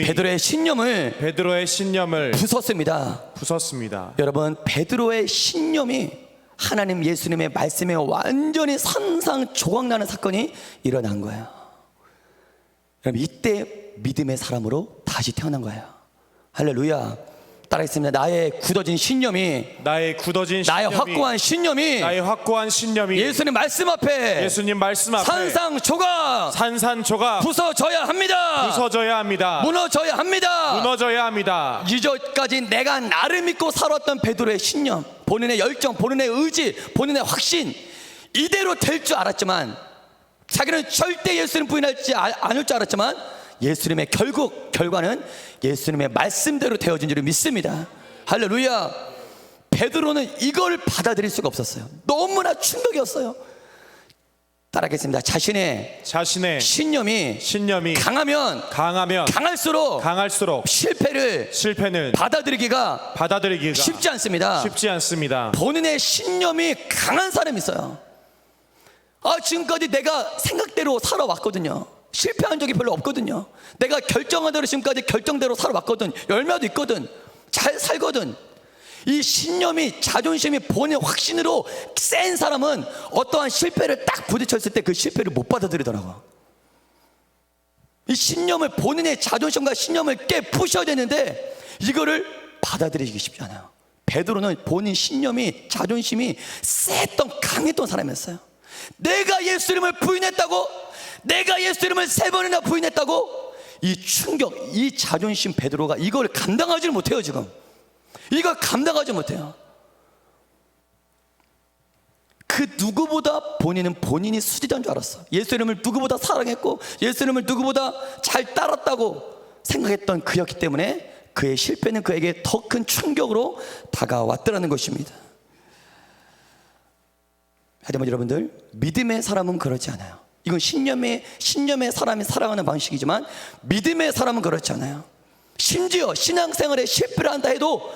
베드로의 신념을 부쉈습니다. 여러분, 베드로의 신념이 하나님 예수님의 말씀에 완전히 산상조각나는 사건이 일어난 거예요. 여러분, 이때 믿음의 사람으로 다시 태어난 거예요. 할렐루야. 따라하겠습니다. 나의 굳어진 신념이 나의 확고한 신념이 예수님 말씀 앞에 산상조각 부서져야 합니다. 무너져야 합니다. 이전까지 내가 나를 믿고 살았던 베드로의 신념, 본인의 열정, 본인의 의지, 본인의 확신, 이대로 될 줄 알았지만, 자기는 절대 예수님 부인할지 않을 줄 알았지만 예수님의 결과는 예수님의 말씀대로 되어진 줄을 믿습니다. 할렐루야. 베드로는 이걸 받아들일 수가 없었어요. 너무나 충격이었어요. 따라하겠습니다. 자신의 신념이 강하면 강할수록 실패는 받아들이기가 쉽지 않습니다. 본인의 신념이 강한 사람이 있어요. 지금까지 내가 생각대로 살아왔거든요. 실패한 적이 별로 없거든요. 내가 결정한 대로 지금까지 결정대로 살아왔거든. 열매도 있거든. 잘 살거든. 이 신념이, 자존심이 본인의 확신으로 센 사람은 어떠한 실패를 딱 부딪혔을 때 그 실패를 못 받아들이더라고. 이 신념을, 본인의 자존심과 신념을 부셔야 되는데 이거를 받아들이기 쉽지 않아요. 베드로는 본인 신념이, 자존심이 강했던 사람이었어요. 내가 예수님을 부인했다고, 내가 예수님을 3번이나 부인했다고, 이 충격, 이 자존심, 베드로가 이걸 감당하지 못해요. 지금 이걸 감당하지 못해요. 그 누구보다 본인이 수지자인 줄 알았어. 예수님을 누구보다 사랑했고 예수님을 누구보다 잘 따랐다고 생각했던 그였기 때문에 그의 실패는 그에게 더 큰 충격으로 다가왔더라는 것입니다. 하지만 여러분들, 믿음의 사람은 그렇지 않아요. 이건 신념의 사람이 살아가는 방식이지만 믿음의 사람은 그렇지 않아요. 심지어 신앙생활에 실패를 한다 해도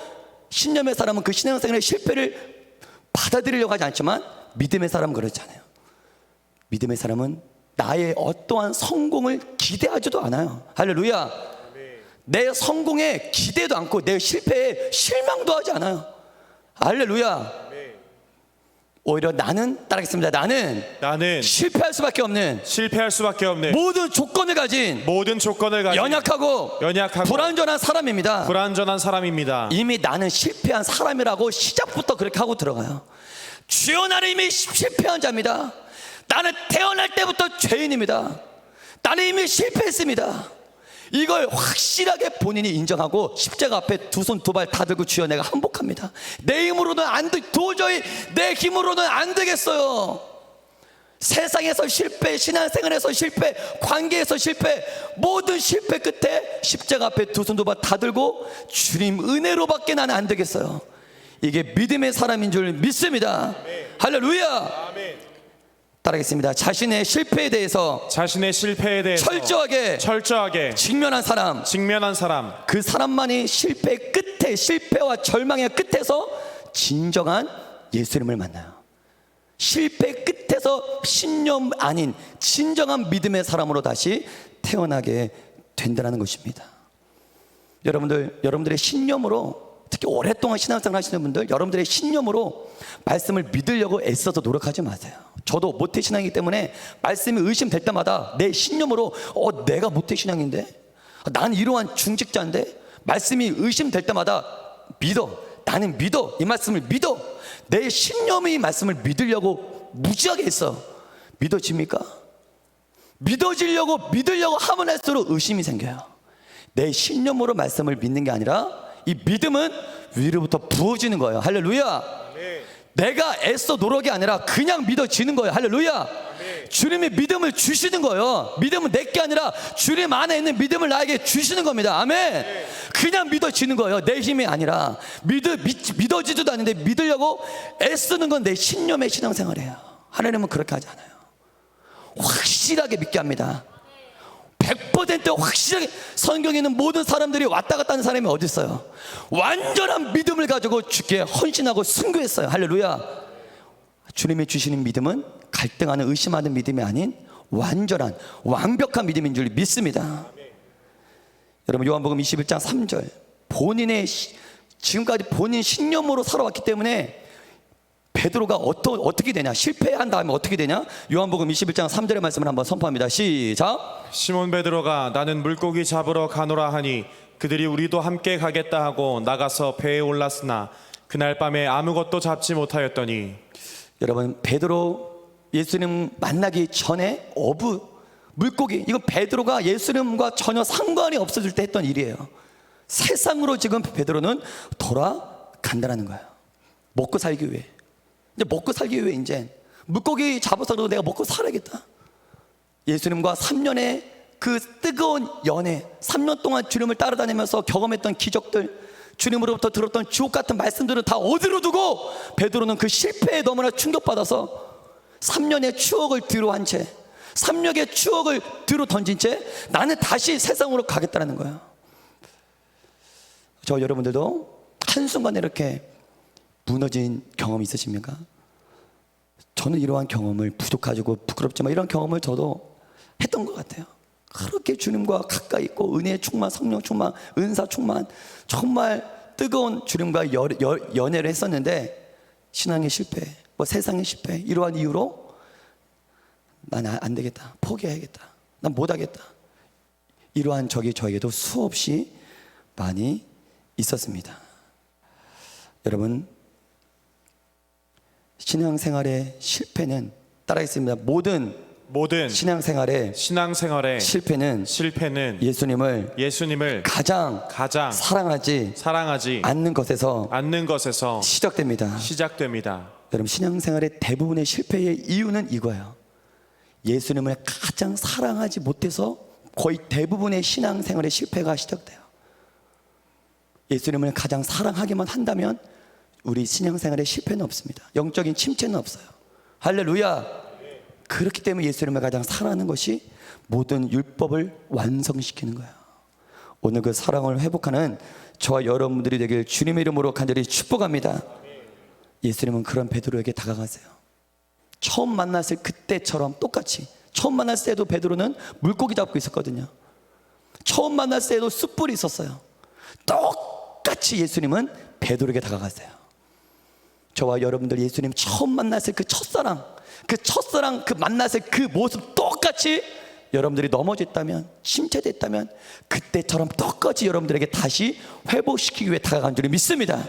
신념의 사람은 그 신앙생활의 실패를 받아들이려고 하지 않지만 믿음의 사람은 그렇지 않아요. 믿음의 사람은 나의 어떠한 성공을 기대하지도 않아요. 할렐루야. 내 성공에 기대도 않고 내 실패에 실망도 하지 않아요. 할렐루야. 오히려 따라하겠습니다. 나는 실패할 수밖에 없는 모든 조건을 가진 연약하고 불완전한 사람입니다. 이미 나는 실패한 사람이라고 시작부터 그렇게 하고 들어가요. 주여, 나는 이미 실패한 자입니다. 나는 태어날 때부터 죄인입니다. 나는 이미 실패했습니다. 이걸 확실하게 본인이 인정하고 십자가 앞에 두 손 두 발 다 들고 주여 내가 항복합니다. 내 힘으로는 안 돼. 도저히 내 힘으로는 안 되겠어요. 세상에서 실패, 신앙생활에서 실패, 관계에서 실패, 모든 실패 끝에 십자가 앞에 두 손 두 발 다 들고 주님 은혜로밖에 나는 안 되겠어요. 이게 믿음의 사람인 줄 믿습니다. 할렐루야. 따라하겠습니다. 자신의 실패에 대해서 철저하게 직면한 사람, 그 사람만이 실패 끝에, 실패와 절망의 끝에서 진정한 예수님을 만나요. 실패 끝에서 신념 아닌 진정한 믿음의 사람으로 다시 태어나게 된다는 것입니다. 여러분들의 신념으로, 특히 오랫동안 신앙생활 하시는 분들, 여러분들의 신념으로 말씀을 믿으려고 애써서 노력하지 마세요. 저도 모태신앙이기 때문에 말씀이 의심될 때마다 내 신념으로 내가 모태신앙인데, 나는 이러한 중직자인데, 말씀이 의심될 때마다 나는 믿어, 이 말씀을 믿어. 내 신념이 이 말씀을 믿으려고 무지하게 했어. 믿어집니까? 믿으려고 하면 할수록 의심이 생겨요. 내 신념으로 말씀을 믿는 게 아니라 이 믿음은 위로부터 부어지는 거예요. 할렐루야. 내가 애써 노력이 아니라 그냥 믿어지는 거예요. 할렐루야. 주님이 믿음을 주시는 거예요. 믿음은 내게 아니라 주님 안에 있는 믿음을 나에게 주시는 겁니다. 아멘. 그냥 믿어지는 거예요. 내 힘이 아니라. 믿어지지도 않는데 믿으려고 애쓰는 건 내 신념의 신앙생활이에요. 하나님은 그렇게 하지 않아요. 확실하게 믿게 합니다. 100% 확실하게. 성경에 있는 모든 사람들이 왔다 갔다 하는 사람이 어디 있어요? 완전한 믿음을 가지고 주께 헌신하고 순교했어요. 할렐루야. 주님이 주시는 믿음은 갈등하는, 의심하는 믿음이 아닌 완전한, 완벽한 믿음인 줄 믿습니다. 여러분, 요한복음 21장 3절, 지금까지 본인 신념으로 살아왔기 때문에 베드로가 어떻게 되냐, 실패한 다음에 어떻게 되냐, 요한복음 21장 3절의 말씀을 한번 선포합니다. 시작. 시몬 베드로가 나는 물고기 잡으러 가노라 하니 그들이 우리도 함께 가겠다 하고 나가서 배에 올랐으나 그날 밤에 아무것도 잡지 못하였더니. 여러분, 베드로 예수님 만나기 전에 물고기, 이거 베드로가 예수님과 전혀 상관이 없어질 때 했던 일이에요. 세상으로 지금 베드로는 돌아간다는 거예요. 먹고 살기 위해. 이제 먹고 살기 위해 이제 물고기 잡아서도 내가 먹고 살아야겠다. 예수님과 3년의 그 뜨거운 연애, 3년 동안 주님을 따라다니면서 경험했던 기적들, 주님으로부터 들었던 주옥 같은 말씀들은 다 어디로 두고 베드로는 그 실패에 너무나 충격받아서 3년의 추억을 뒤로 한 채, 3년의 추억을 뒤로 던진 채 나는 다시 세상으로 가겠다는 거예요. 저 여러분들도 한순간에 이렇게 무너진 경험이 있으십니까? 저는 이러한 경험을 부족하고 부끄럽지만 이런 경험을 저도 했던 것 같아요. 그렇게 주님과 가까이 있고 은혜 충만, 성령 충만, 은사 충만, 정말 뜨거운 주님과 연애를 했었는데 신앙의 실패, 세상의 실패, 이러한 이유로 난 안 되겠다, 포기해야겠다, 난 못하겠다, 이러한 적이 저에게도 수없이 많이 있었습니다. 여러분, 신앙생활의 실패는, 따라하겠습니다. 모든 신앙생활의 실패는 예수님을 가장 사랑하지 않는 것에서 시작됩니다. 여러분, 신앙생활의 대부분의 실패의 이유는 이거예요. 예수님을 가장 사랑하지 못해서 거의 대부분의 신앙생활의 실패가 시작돼요. 예수님을 가장 사랑하기만 한다면 우리 신앙생활에 실패는 없습니다. 영적인 침체는 없어요. 할렐루야. 그렇기 때문에 예수님을 가장 사랑하는 것이 모든 율법을 완성시키는 거예요. 오늘 그 사랑을 회복하는 저와 여러분들이 되길 주님의 이름으로 간절히 축복합니다. 예수님은 그런 베드로에게 다가가세요. 처음 만났을 그때처럼 똑같이, 처음 만났을 때도 베드로는 물고기 잡고 있었거든요. 처음 만났을 때도 숯불이 있었어요. 똑같이 예수님은 베드로에게 다가가세요. 저와 여러분들 예수님 처음 만났을 그 첫사랑, 그 만났을 그 모습 똑같이 여러분들이 넘어졌다면, 침체됐다면 그때처럼 똑같이 여러분들에게 다시 회복시키기 위해 다가간 줄 믿습니다.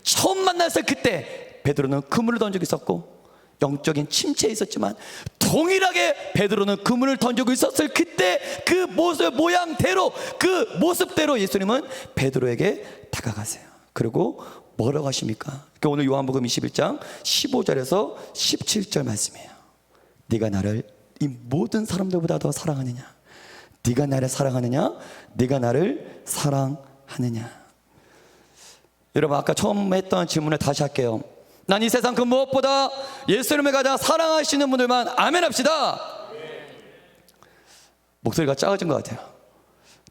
처음 만났을 그때 베드로는 그물을 던지고 있었고 영적인 침체에 있었지만 동일하게 베드로는 그물을 던지고 있었을 그때 그 모습 모양대로 그 모습대로 예수님은 베드로에게 다가가세요. 그리고 뭐라고 하십니까? 오늘 요한복음 21장 15절에서 17절 말씀이에요. 네가 나를 이 모든 사람들보다 더 사랑하느냐? 네가 나를 사랑하느냐? 네가 나를 사랑하느냐? 여러분, 아까 처음 했던 질문을 다시 할게요. 난 이 세상 그 무엇보다 예수님을 가장 사랑하시는 분들만 아멘 합시다. 목소리가 작아진 것 같아요.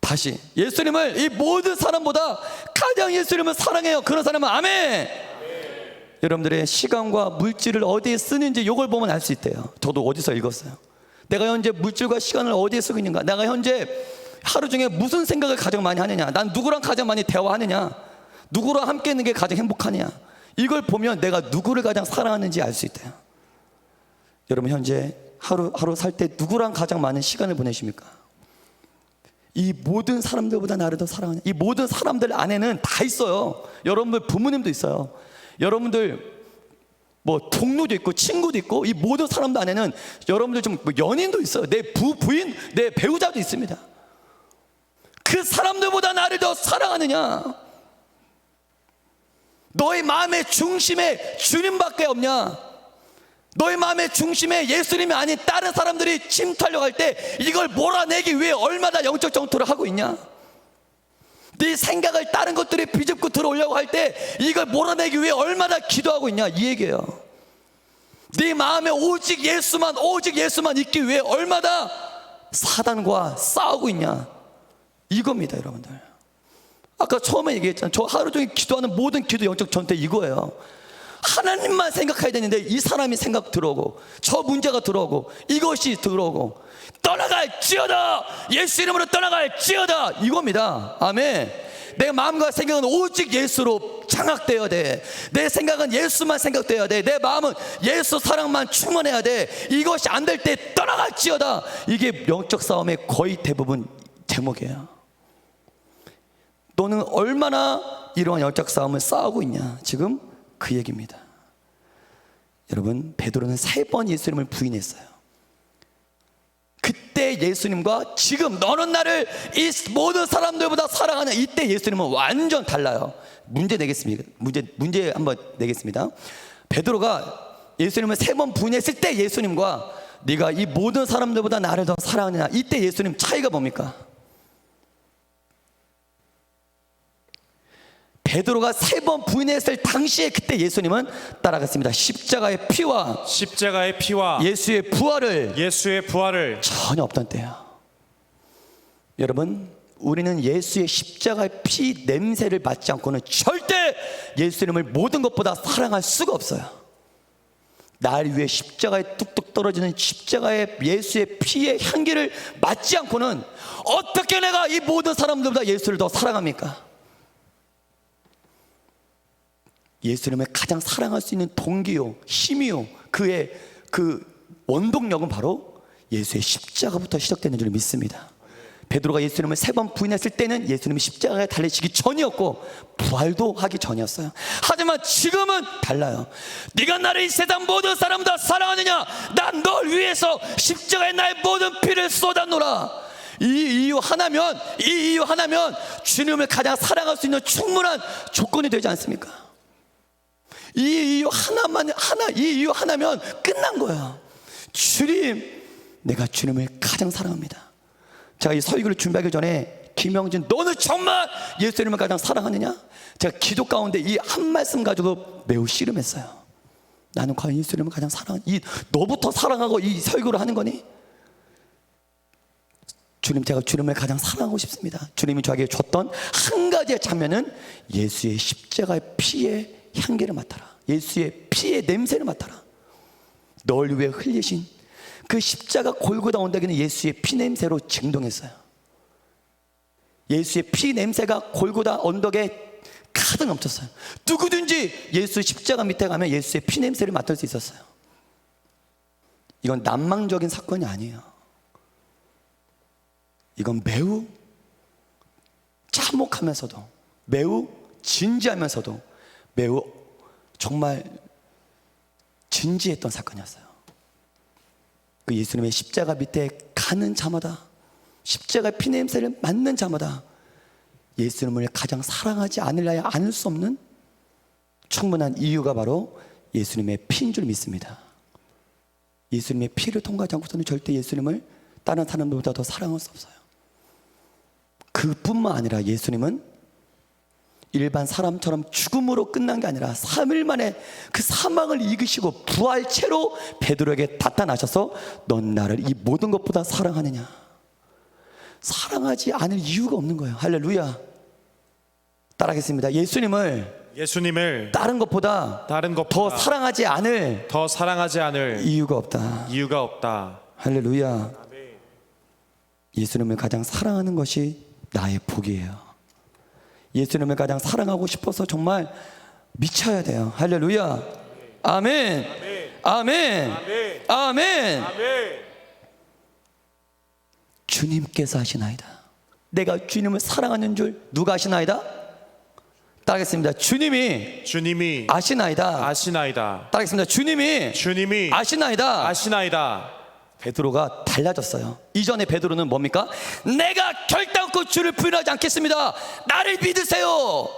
다시, 예수님을 이 모든 사람보다 가장 예수님을 사랑해요. 그런 사람은 아멘. 여러분들의 시간과 물질을 어디에 쓰는지 이걸 보면 알 수 있대요. 저도 어디서 읽었어요. 내가 현재 물질과 시간을 어디에 쓰고 있는가? 내가 현재 하루 중에 무슨 생각을 가장 많이 하느냐? 난 누구랑 가장 많이 대화하느냐? 누구랑 함께 있는 게 가장 행복하냐? 이걸 보면 내가 누구를 가장 사랑하는지 알 수 있대요. 여러분, 현재 하루 살 때 누구랑 가장 많은 시간을 보내십니까? 이 모든 사람들보다 나를 더 사랑하냐? 이 모든 사람들 안에는 다 있어요. 여러분들 부모님도 있어요. 여러분들 뭐 동료도 있고 친구도 있고, 이 모든 사람들 안에는 여러분들 좀 연인도 있어요. 내 부인, 내 배우자도 있습니다. 그 사람들보다 나를 더 사랑하느냐? 너의 마음의 중심에 주님밖에 없냐? 너의 마음의 중심에 예수님이 아닌 다른 사람들이 침투하려고 할 때 이걸 몰아내기 위해 얼마나 영적 전투를 하고 있냐? 네 생각을 다른 것들이 비집고 들어오려고 할 때 이걸 몰아내기 위해 얼마나 기도하고 있냐? 이 얘기예요. 네 마음에 오직 예수만 있기 위해 얼마나 사단과 싸우고 있냐? 이겁니다, 여러분들. 아까 처음에 얘기했잖아요. 저 하루 종일 기도하는 모든 기도 영적 전투 이거예요. 하나님만 생각해야 되는데 이 사람이 생각 들어오고, 저 문제가 들어오고, 이것이 들어오고, 떠나갈지어다, 예수 이름으로 떠나갈지어다, 이겁니다. 아멘. 내 마음과 생각은 오직 예수로 장악되어야 돼. 내 생각은 예수만 생각되어야 돼. 내 마음은 예수 사랑만 충만해야 돼. 이것이 안 될 때 떠나갈지어다. 이게 영적 싸움의 거의 대부분 제목이에요. 너는 얼마나 이러한 영적 싸움을 싸우고 있냐? 지금 그 얘기입니다. 여러분, 베드로는 3번 예수님을 부인했어요. 그때 예수님과 지금 너는 나를 이 모든 사람들보다 사랑하냐? 이때 예수님은 완전 달라요. 문제 내겠습니다. 문제 한번 내겠습니다. 베드로가 예수님을 3번 부인했을 때 예수님과 네가 이 모든 사람들보다 나를 더 사랑하느냐? 이때 예수님 차이가 뭡니까? 베드로가 3번 부인했을 당시에 그때 예수님은 따라갔습니다. 십자가의 피와 예수의 부활을 전혀 없던 때야. 여러분, 우리는 예수의 십자가의 피 냄새를 맡지 않고는 절대 예수님을 모든 것보다 사랑할 수가 없어요. 날 위해 십자가에 뚝뚝 떨어지는 십자가의 예수의 피의 향기를 맡지 않고는 어떻게 내가 이 모든 사람들보다 예수를 더 사랑합니까? 예수님을 가장 사랑할 수 있는 동기요, 힘이요, 그의 그 원동력은 바로 예수의 십자가부터 시작되는 줄 믿습니다. 베드로가 예수님을 3번 부인했을 때는 예수님이 십자가에 달리시기 전이었고 부활도 하기 전이었어요. 하지만 지금은 달라요. 네가 나를 이 세상 모든 사람보다 사랑하느냐? 난 널 위해서 십자가에 나의 모든 피를 쏟아놓으라. 이 이유 하나면 주님을 가장 사랑할 수 있는 충분한 조건이 되지 않습니까? 이 이유 하나면 끝난 거야. 주님, 내가 주님을 가장 사랑합니다. 제가 이 설교를 준비하기 전에 김영진, 너는 정말 예수님을 가장 사랑하느냐? 제가 기도 가운데 이 한 말씀 가지고 매우 씨름했어요. 나는 과연 예수님을 가장 사랑하니? 너부터 사랑하고 이 설교를 하는 거니? 주님, 제가 주님을 가장 사랑하고 싶습니다. 주님이 저에게 줬던 한 가지의 장면은 예수의 십자가의 피의 향기를 맡아라. 예수의 피의 냄새를 맡아라. 널 위해 흘리신 그 십자가 골고다 언덕에는 예수의 피 냄새로 진동했어요. 예수의 피 냄새가 골고다 언덕에 가득 넘쳤어요. 누구든지 예수 십자가 밑에 가면 예수의 피 냄새를 맡을 수 있었어요. 이건 낭만적인 사건이 아니에요. 이건 매우 참혹하면서도, 매우 진지하면서도, 매우 정말 진지했던 사건이었어요. 그 예수님의 십자가 밑에 가는 자마다, 십자가 피냄새를 맡는 자마다 예수님을 가장 사랑하지 않으려야 않을 수 없는 충분한 이유가 바로 예수님의 피인 줄 믿습니다. 예수님의 피를 통과하지 않고서는 절대 예수님을 다른 사람들보다 더 사랑할 수 없어요. 그뿐만 아니라 예수님은 일반 사람처럼 죽음으로 끝난 게 아니라 3일 만에 그 사망을 이기시고 부활체로 베드로에게 나타나셔서 넌 나를 이 모든 것보다 사랑하느냐? 사랑하지 않을 이유가 없는 거예요. 할렐루야. 따라하겠습니다. 예수님을 다른 것보다 더 사랑하지 않을 이유가 없다. 할렐루야. 예수님을 가장 사랑하는 것이 나의 복이에요. 예수님을 가장 사랑하고 싶어서 정말 미쳐야 돼요. 할렐루야. 아멘. 아멘. 아멘. 주님께서 하시나이다. 내가 주님을 사랑하는 줄 누가 아시나이다? 따르겠습니다. 주님이 아시나이다. 따르겠습니다. 주님이 아시나이다. 베드로가 달라졌어요. 이전에 베드로는 뭡니까? 내가 결단코 주를 부인하지 않겠습니다. 나를 믿으세요.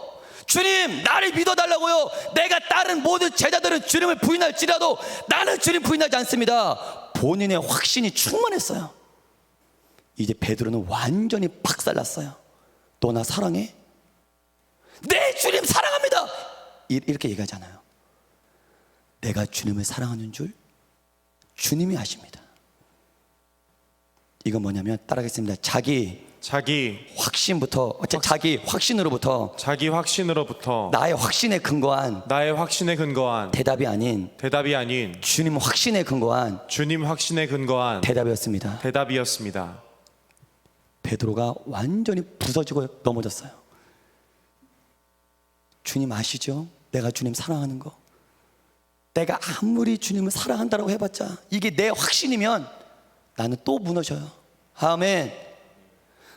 주님, 나를 믿어달라고요. 내가 다른 모든 제자들은 주님을 부인할지라도 나는 주님 부인하지 않습니다. 본인의 확신이 충만했어요. 이제 베드로는 완전히 박살났어요. 너 나 사랑해? 네, 주님 사랑합니다. 이렇게 얘기하잖아요. 내가 주님을 사랑하는 줄 주님이 아십니다. 이건 뭐냐면 따라하겠습니다. 자기 확신부터, 자기 확신으로부터 나의 확신에 근거한 대답이 아닌 주님 확신에 근거한 대답이었습니다. 베드로가 완전히 부서지고 넘어졌어요. 주님 아시죠? 내가 주님 사랑하는 거. 내가 아무리 주님을 사랑한다고 해봤자 이게 내 확신이면 나는 또 무너져요. 아멘.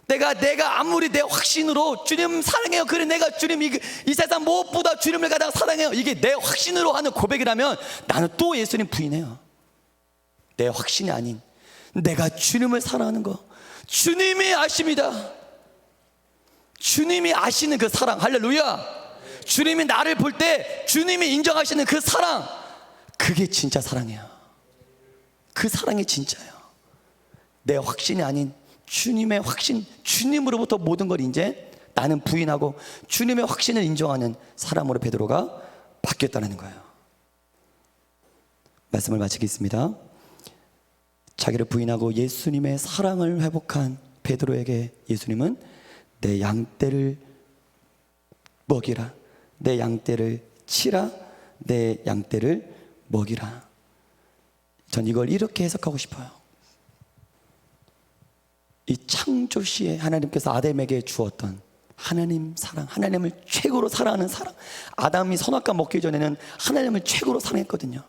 내가 아무리 내 확신으로 주님 사랑해요. 그래 내가 주님 이 세상 무엇보다 주님을 가장 사랑해요. 이게 내 확신으로 하는 고백이라면 나는 또 예수님 부인해요. 내 확신이 아닌 내가 주님을 사랑하는 거. 주님이 아십니다. 주님이 아시는 그 사랑. 할렐루야. 주님이 나를 볼 때 주님이 인정하시는 그 사랑, 그게 진짜 사랑이에요. 그 사랑이 진짜예요. 내 확신이 아닌 주님의 확신, 주님으로부터 모든 걸 이제 나는 부인하고 주님의 확신을 인정하는 사람으로 베드로가 바뀌었다는 거예요. 말씀을 마치겠습니다. 자기를 부인하고 예수님의 사랑을 회복한 베드로에게 예수님은 내 양떼를 먹이라, 내 양떼를 치라, 내 양떼를 먹이라. 전 이걸 이렇게 해석하고 싶어요. 이 창조 시에 하나님께서 아담에게 주었던 하나님 사랑, 하나님을 최고로 사랑하는 사랑. 아담이 선악과 먹기 전에는 하나님을 최고로 사랑했거든요.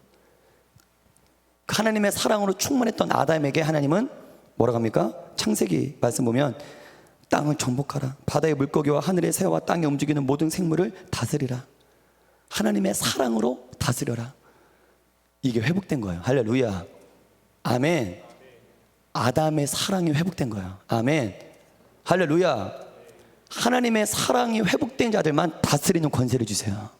그 하나님의 사랑으로 충만했던 아담에게 하나님은 뭐라고 합니까? 창세기 말씀 보면 땅을 정복하라, 바다의 물고기와 하늘의 새와 땅에 움직이는 모든 생물을 다스리라. 하나님의 사랑으로 다스려라. 이게 회복된 거예요. 할렐루야. 아멘. 아담의 사랑이 회복된 거예요. 아멘. 할렐루야. 하나님의 사랑이 회복된 자들만 다스리는 권세를 주세요.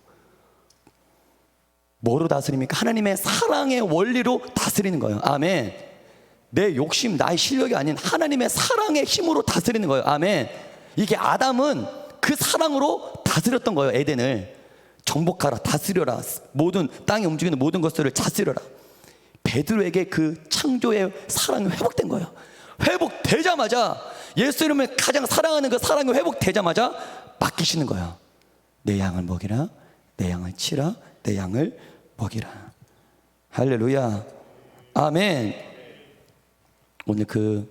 뭐로 다스립니까? 하나님의 사랑의 원리로 다스리는 거예요. 아멘. 내 욕심, 나의 실력이 아닌 하나님의 사랑의 힘으로 다스리는 거예요. 아멘. 이게 아담은 그 사랑으로 다스렸던 거예요. 에덴을 정복하라, 다스려라, 모든 땅에 움직이는 모든 것들을 다스려라. 베드로에게 그 창조의 사랑이 회복된 거예요. 회복되자마자 예수님을 가장 사랑하는 그 사랑이 회복되자마자 맡기시는 거예요. 내 양을 먹이라, 내 양을 치라, 내 양을 먹이라. 할렐루야. 아멘. 오늘 그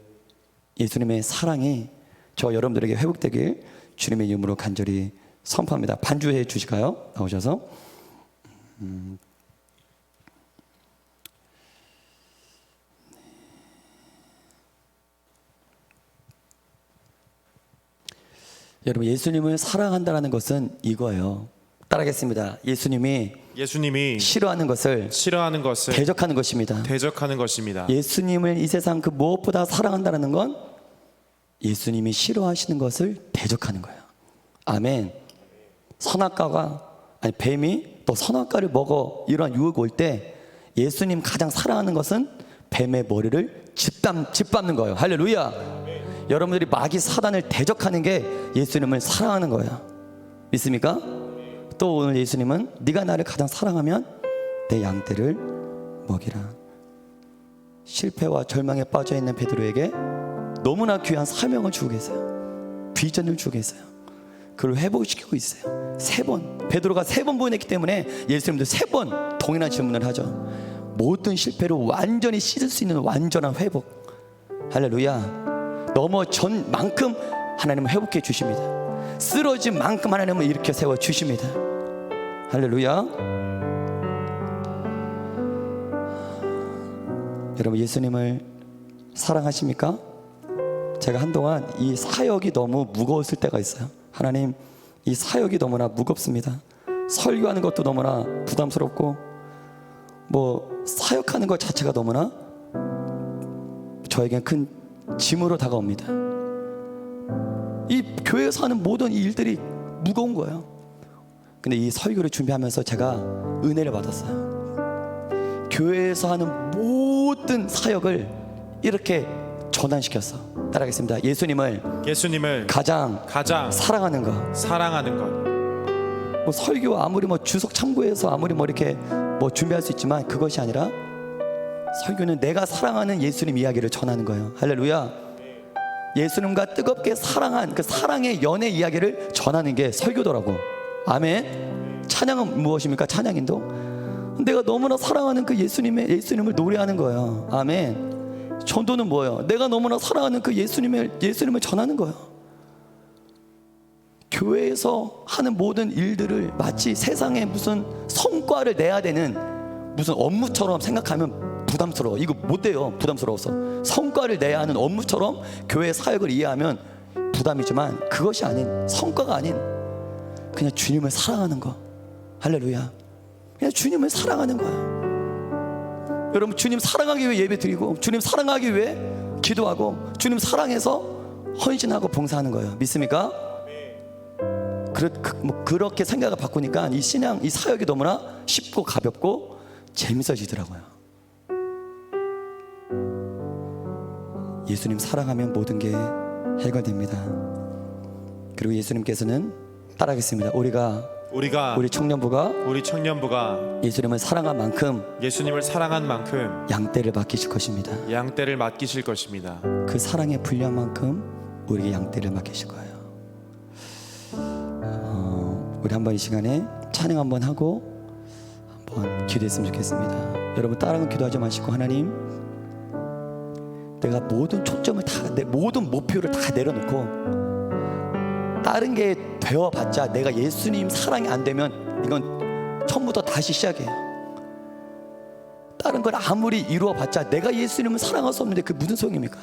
예수님의 사랑이 저 여러분들에게 회복되길 주님의 이름으로 간절히 선포합니다. 반주해 주실까요? 나오셔서. 여러분, 예수님을 사랑한다는 것은 이거예요. 따라하겠습니다. 예수님이 싫어하는 것을 대적하는 것입니다. 예수님을 이 세상 그 무엇보다 사랑한다는 건 예수님이 싫어하시는 것을 대적하는 거예요. 아멘. 뱀이 또 선악과를 먹어 이러한 유혹이 올 때 예수님 가장 사랑하는 것은 뱀의 머리를 짓밟는 거예요. 할렐루야. 여러분들이 마귀 사단을 대적하는 게 예수님을 사랑하는 거예요. 믿습니까? 또 오늘 예수님은 네가 나를 가장 사랑하면 내 양떼를 먹이라. 실패와 절망에 빠져있는 베드로에게 너무나 귀한 사명을 주고 계세요. 비전을 주고 계세요. 그걸 회복시키고 있어요. 3번 베드로가 3번 보냈기 때문에 예수님도 3번 동일한 질문을 하죠. 모든 실패를 완전히 씻을 수 있는 완전한 회복. 할렐루야. 넘어전 만큼 하나님은 회복해 주십니다. 쓰러진 만큼 하나님은 일으켜 세워 주십니다. 할렐루야. 여러분 예수님을 사랑하십니까? 제가 한동안 이 사역이 너무 무거웠을 때가 있어요. 하나님, 이 사역이 너무나 무겁습니다. 설교하는 것도 너무나 부담스럽고 사역하는 것 자체가 너무나 저에겐 큰 짐으로 다가옵니다. 이 교회에서 하는 모든 일들이 무거운 거예요. 근데 이 설교를 준비하면서 제가 은혜를 받았어요. 교회에서 하는 모든 사역을 이렇게 전환시켰어. 따라하겠습니다. 예수님을 가장 사랑하는 것. 설교 아무리 주석 참고해서 아무리 이렇게 준비할 수 있지만 그것이 아니라 설교는 내가 사랑하는 예수님 이야기를 전하는 거예요. 할렐루야. 예수님과 뜨겁게 사랑한 그 사랑의 연애 이야기를 전하는 게 설교더라고. 아멘. 찬양은 무엇입니까? 찬양인도 내가 너무나 사랑하는 그 예수님을 노래하는 거예요. 아멘. 전도는 뭐예요? 내가 너무나 사랑하는 그 예수님을 전하는 거예요. 교회에서 하는 모든 일들을 마치 세상에 무슨 성과를 내야 되는 무슨 업무처럼 생각하면 부담스러워. 이거 못 돼요. 부담스러워서 성과를 내야 하는 업무처럼 교회 사역을 이해하면 부담이지만 그것이 아닌, 성과가 아닌 그냥 주님을 사랑하는 거. 할렐루야. 그냥 주님을 사랑하는 거야. 여러분 주님 사랑하기 위해 예배 드리고 주님 사랑하기 위해 기도하고 주님 사랑해서 헌신하고 봉사하는 거예요. 믿습니까? 그렇게 생각을 바꾸니까 이 신앙, 이 사역이 너무나 쉽고 가볍고 재밌어지더라고요. 예수님 사랑하면 모든 게 해결됩니다. 그리고 예수님께서는 따라하겠습니다. 우리 청년부가 예수님을 사랑한 만큼 양떼를 맡기실 것입니다. 그 사랑에 불리한 만큼 우리에게 양떼를 맡기실 거예요. 우리 한번 이 시간에 찬양 한번 하고 한번 기도했으면 좋겠습니다. 여러분 따라하는 기도하지 마시고 하나님, 내가 모든 초점을 모든 목표를 다 내려놓고 다른 게 되어봤자 내가 예수님 사랑이 안 되면 이건 처음부터 다시 시작해요. 다른 걸 아무리 이루어봤자 내가 예수님을 사랑할 수 없는데 그 무슨 소용입니까?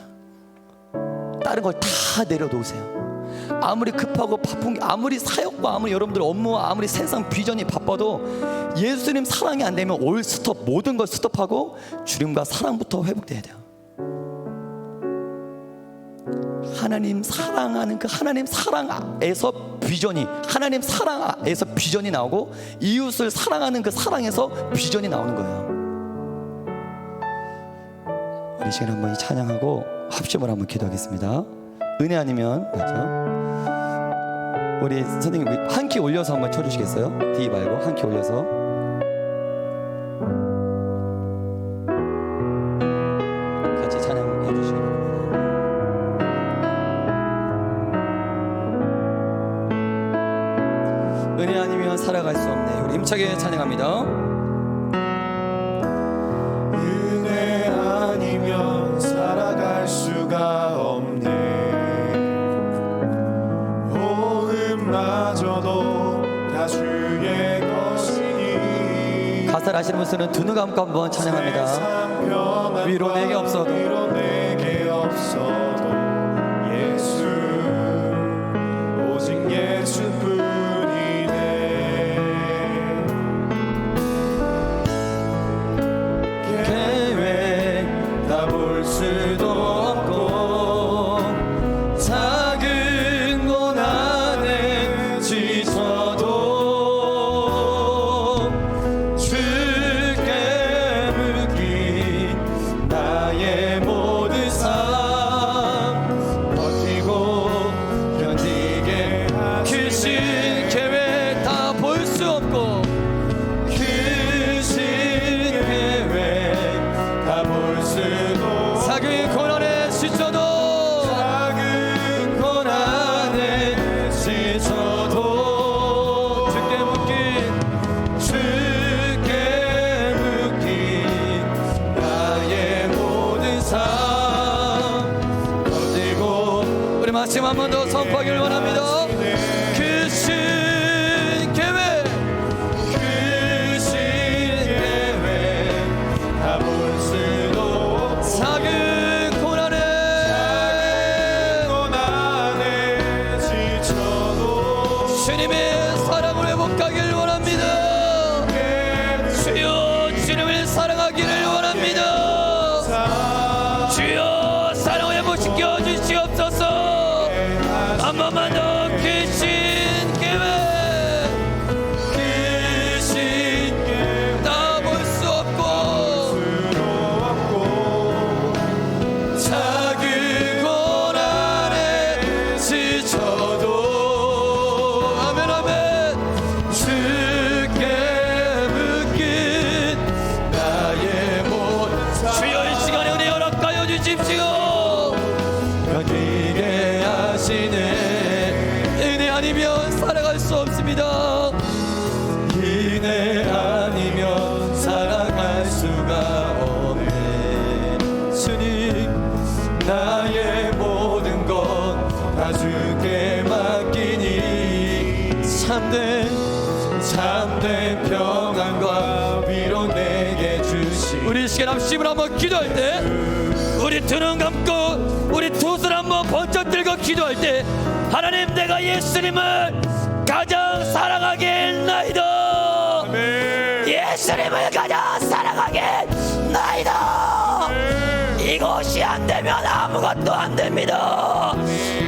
다른 걸 다 내려놓으세요. 아무리 급하고 바쁜 게, 아무리 사역과 아무리 여러분들 업무와 아무리 세상 비전이 바빠도 예수님 사랑이 안 되면 올 스톱, 모든 걸 스톱하고 주님과 사랑부터 회복돼야 돼요. 하나님 사랑하는 그 하나님 사랑에서 하나님 사랑에서 비전이 나오고 이웃을 사랑하는 그 사랑에서 비전이 나오는 거예요. 우리 시간 한번 찬양하고 합심을 한번 기도하겠습니다. 은혜 아니면 맞죠? 우리 선생님 한 키 올려서 한번 쳐주시겠어요? D 말고 한 키 올려서. 같이 찬양해 주시기 바랍니다. 은혜 아니면 살아갈 수 없네. 우리 힘차게 찬양합니다. 은혜 아니면 살아갈 수가 없네. 마저도 다 주의 것이니. 가사를 아시는 분들은 두 눈 감고 한번 찬양합니다. 위로 내게 없어도 예수 오직 예수뿐이네. 우리 말씀 한 번 더 선포하기를 원합니다. 그 신 계획, 그 신 계획 다 볼 수도 작은 고난에 지쳐도 주님의 사랑을 회복하기를 원합니다. 주여 주님을 사랑하기를 원합니다. 주여 사랑 회복시켜 주시옵소서. 한 번만 더 그 신 계획, 그 신 계획 다 볼 수 없고 작은 고난에 지쳐도 아멘 아멘 주께 묶인 나의 못 주여 이 시간에 은혜 허락하여 주십시오. 견디게 하시네. 은혜 아니면 살아갈 수 없습니다. 은혜 아니면 살아갈 수가 없네. 주님 나의 모든 것 다 주께 맡기니 참된 평안과 위로 내게 주시. 우리 이 시간 합심을 한번 기도할 때 우리 두 눈 감고 우리 두 손 한번 번쩍 들고 기도할 때 하나님 내가 예수님을 가장 사랑하겠나이다. 예수님을 가장 사랑하겠나이다. 이것이 안 되면 아무것도 안 됩니다.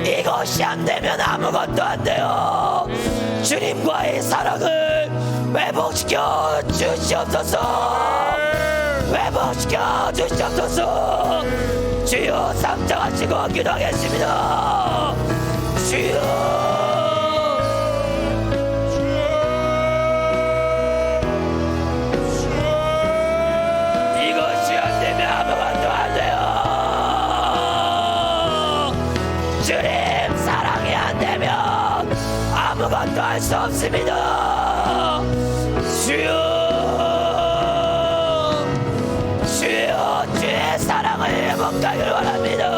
이것이 안 되면 아무것도 안 돼요. 주님과의 사랑을 회복시켜 주시옵소서. 회복시켜 주시옵소서. 주여 상장하시고 기도하겠습니다. 주여 이것이 안 되면 아무것도 안 돼요. 주님 사랑이 안 되면 아무것도 할 수 없습니다. 주여 주여 주의 사랑을 회복하기를 원합니다.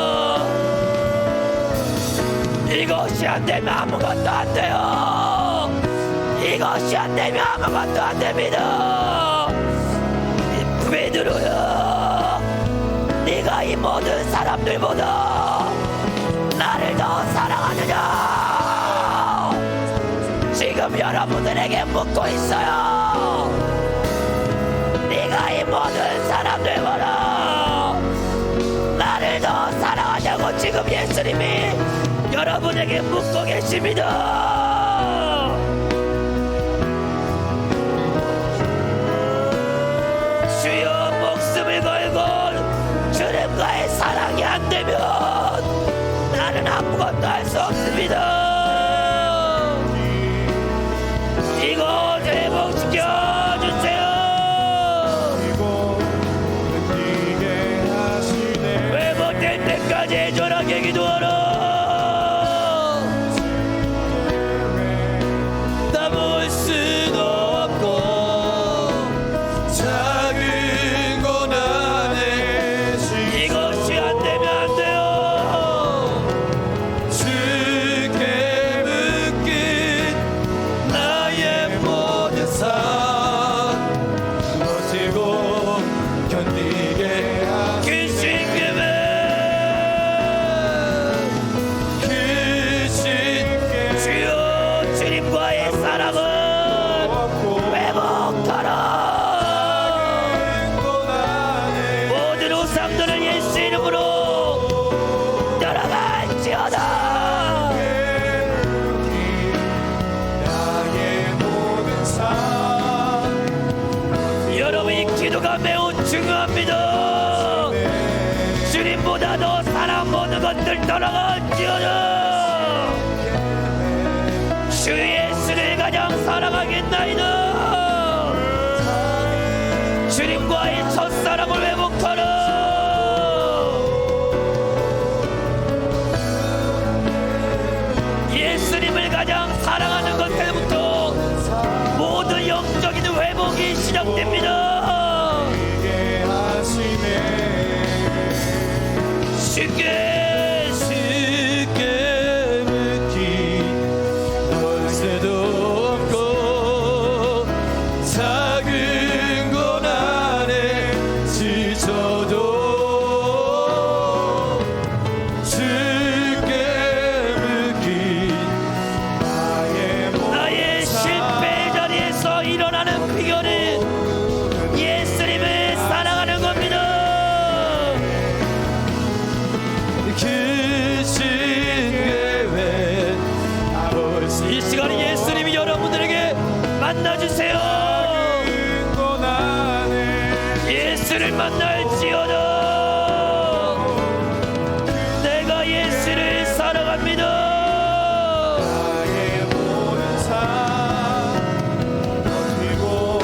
이것이 안 되면 아무것도 안 돼요. 이것이 안 되면 아무것도 안 됩니다. 베드로야 네가 이 모든 사람들보다 나를 더 사랑하느냐. 지금 여러분들에게 묻고 있어요. 네가 이 모든 사람들보다 나를 더 사랑하냐고 지금 예수님이 여러분에게 묻고 계십니다. 주여 목숨을 걸고 주님과의 사랑이 안 되면 나는 아무것도 할 수 없습니다. 이곳 회복시켜 주세요. 회복될 때까지 전하게 기도하라. 볼 수도 없고 작은 고난에 이것이 안 되면 안 돼요. 주께 묶인 나의 모든 삶 버티고 견디게 주여 주님과의 사랑을 회복하라. 모든 우상들을 예수 이름으로 떠나갈지어다. 여러분의 기도가 매우 중요합니다. 주님보다 더 사랑 모든 것들 떠나갈지어다. 주 예수를 가장 사랑하겠나이다. 주님과의 첫사랑을 회복하라. 예수님을 가장 사랑하는 것에부터 모든 영적인 회복이 시작됩니다. 쉽게 만나주세요. 예수를 만날지어다. 내가 예수를 사랑합니다. 나의 모든 삶 버티고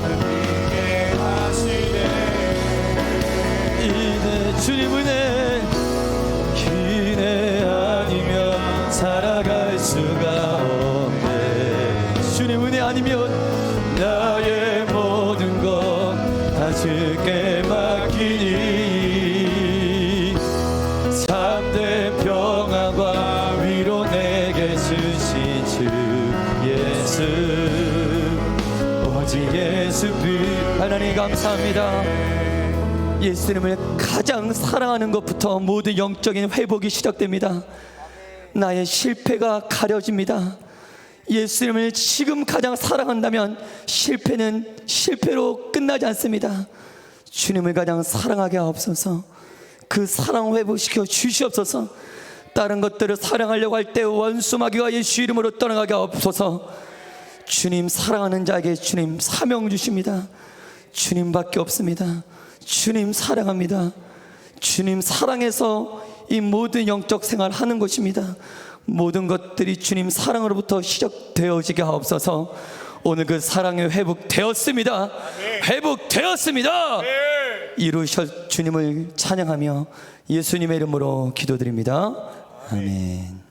느끼게 하시네. 이내 주님 은혜, 기내 아니면 살아갈 수가 없네. 주님 은혜 아니면 나의 모든 것 다 주께 맡기니 참된 평안과 위로 내게 주신 주 예수, 오직 예수 하나님 감사합니다. 예수님을 가장 사랑하는 것부터 모든 영적인 회복이 시작됩니다. 나의 실패가 가려집니다. 예수님을 지금 가장 사랑한다면 실패는 실패로 끝나지 않습니다. 주님을 가장 사랑하게 하옵소서. 그 사랑 회복시켜 주시옵소서. 다른 것들을 사랑하려고 할 때 원수 마귀가 예수 이름으로 떠나가게 하옵소서. 주님 사랑하는 자에게 주님 사명 주십니다. 주님밖에 없습니다. 주님 사랑합니다. 주님 사랑해서 이 모든 영적 생활을 하는 것입니다. 모든 것들이 주님 사랑으로부터 시작되어지게 하옵소서. 오늘 그 사랑이 회복되었습니다. 회복되었습니다. 이루실 주님을 찬양하며 예수님의 이름으로 기도드립니다. 아멘.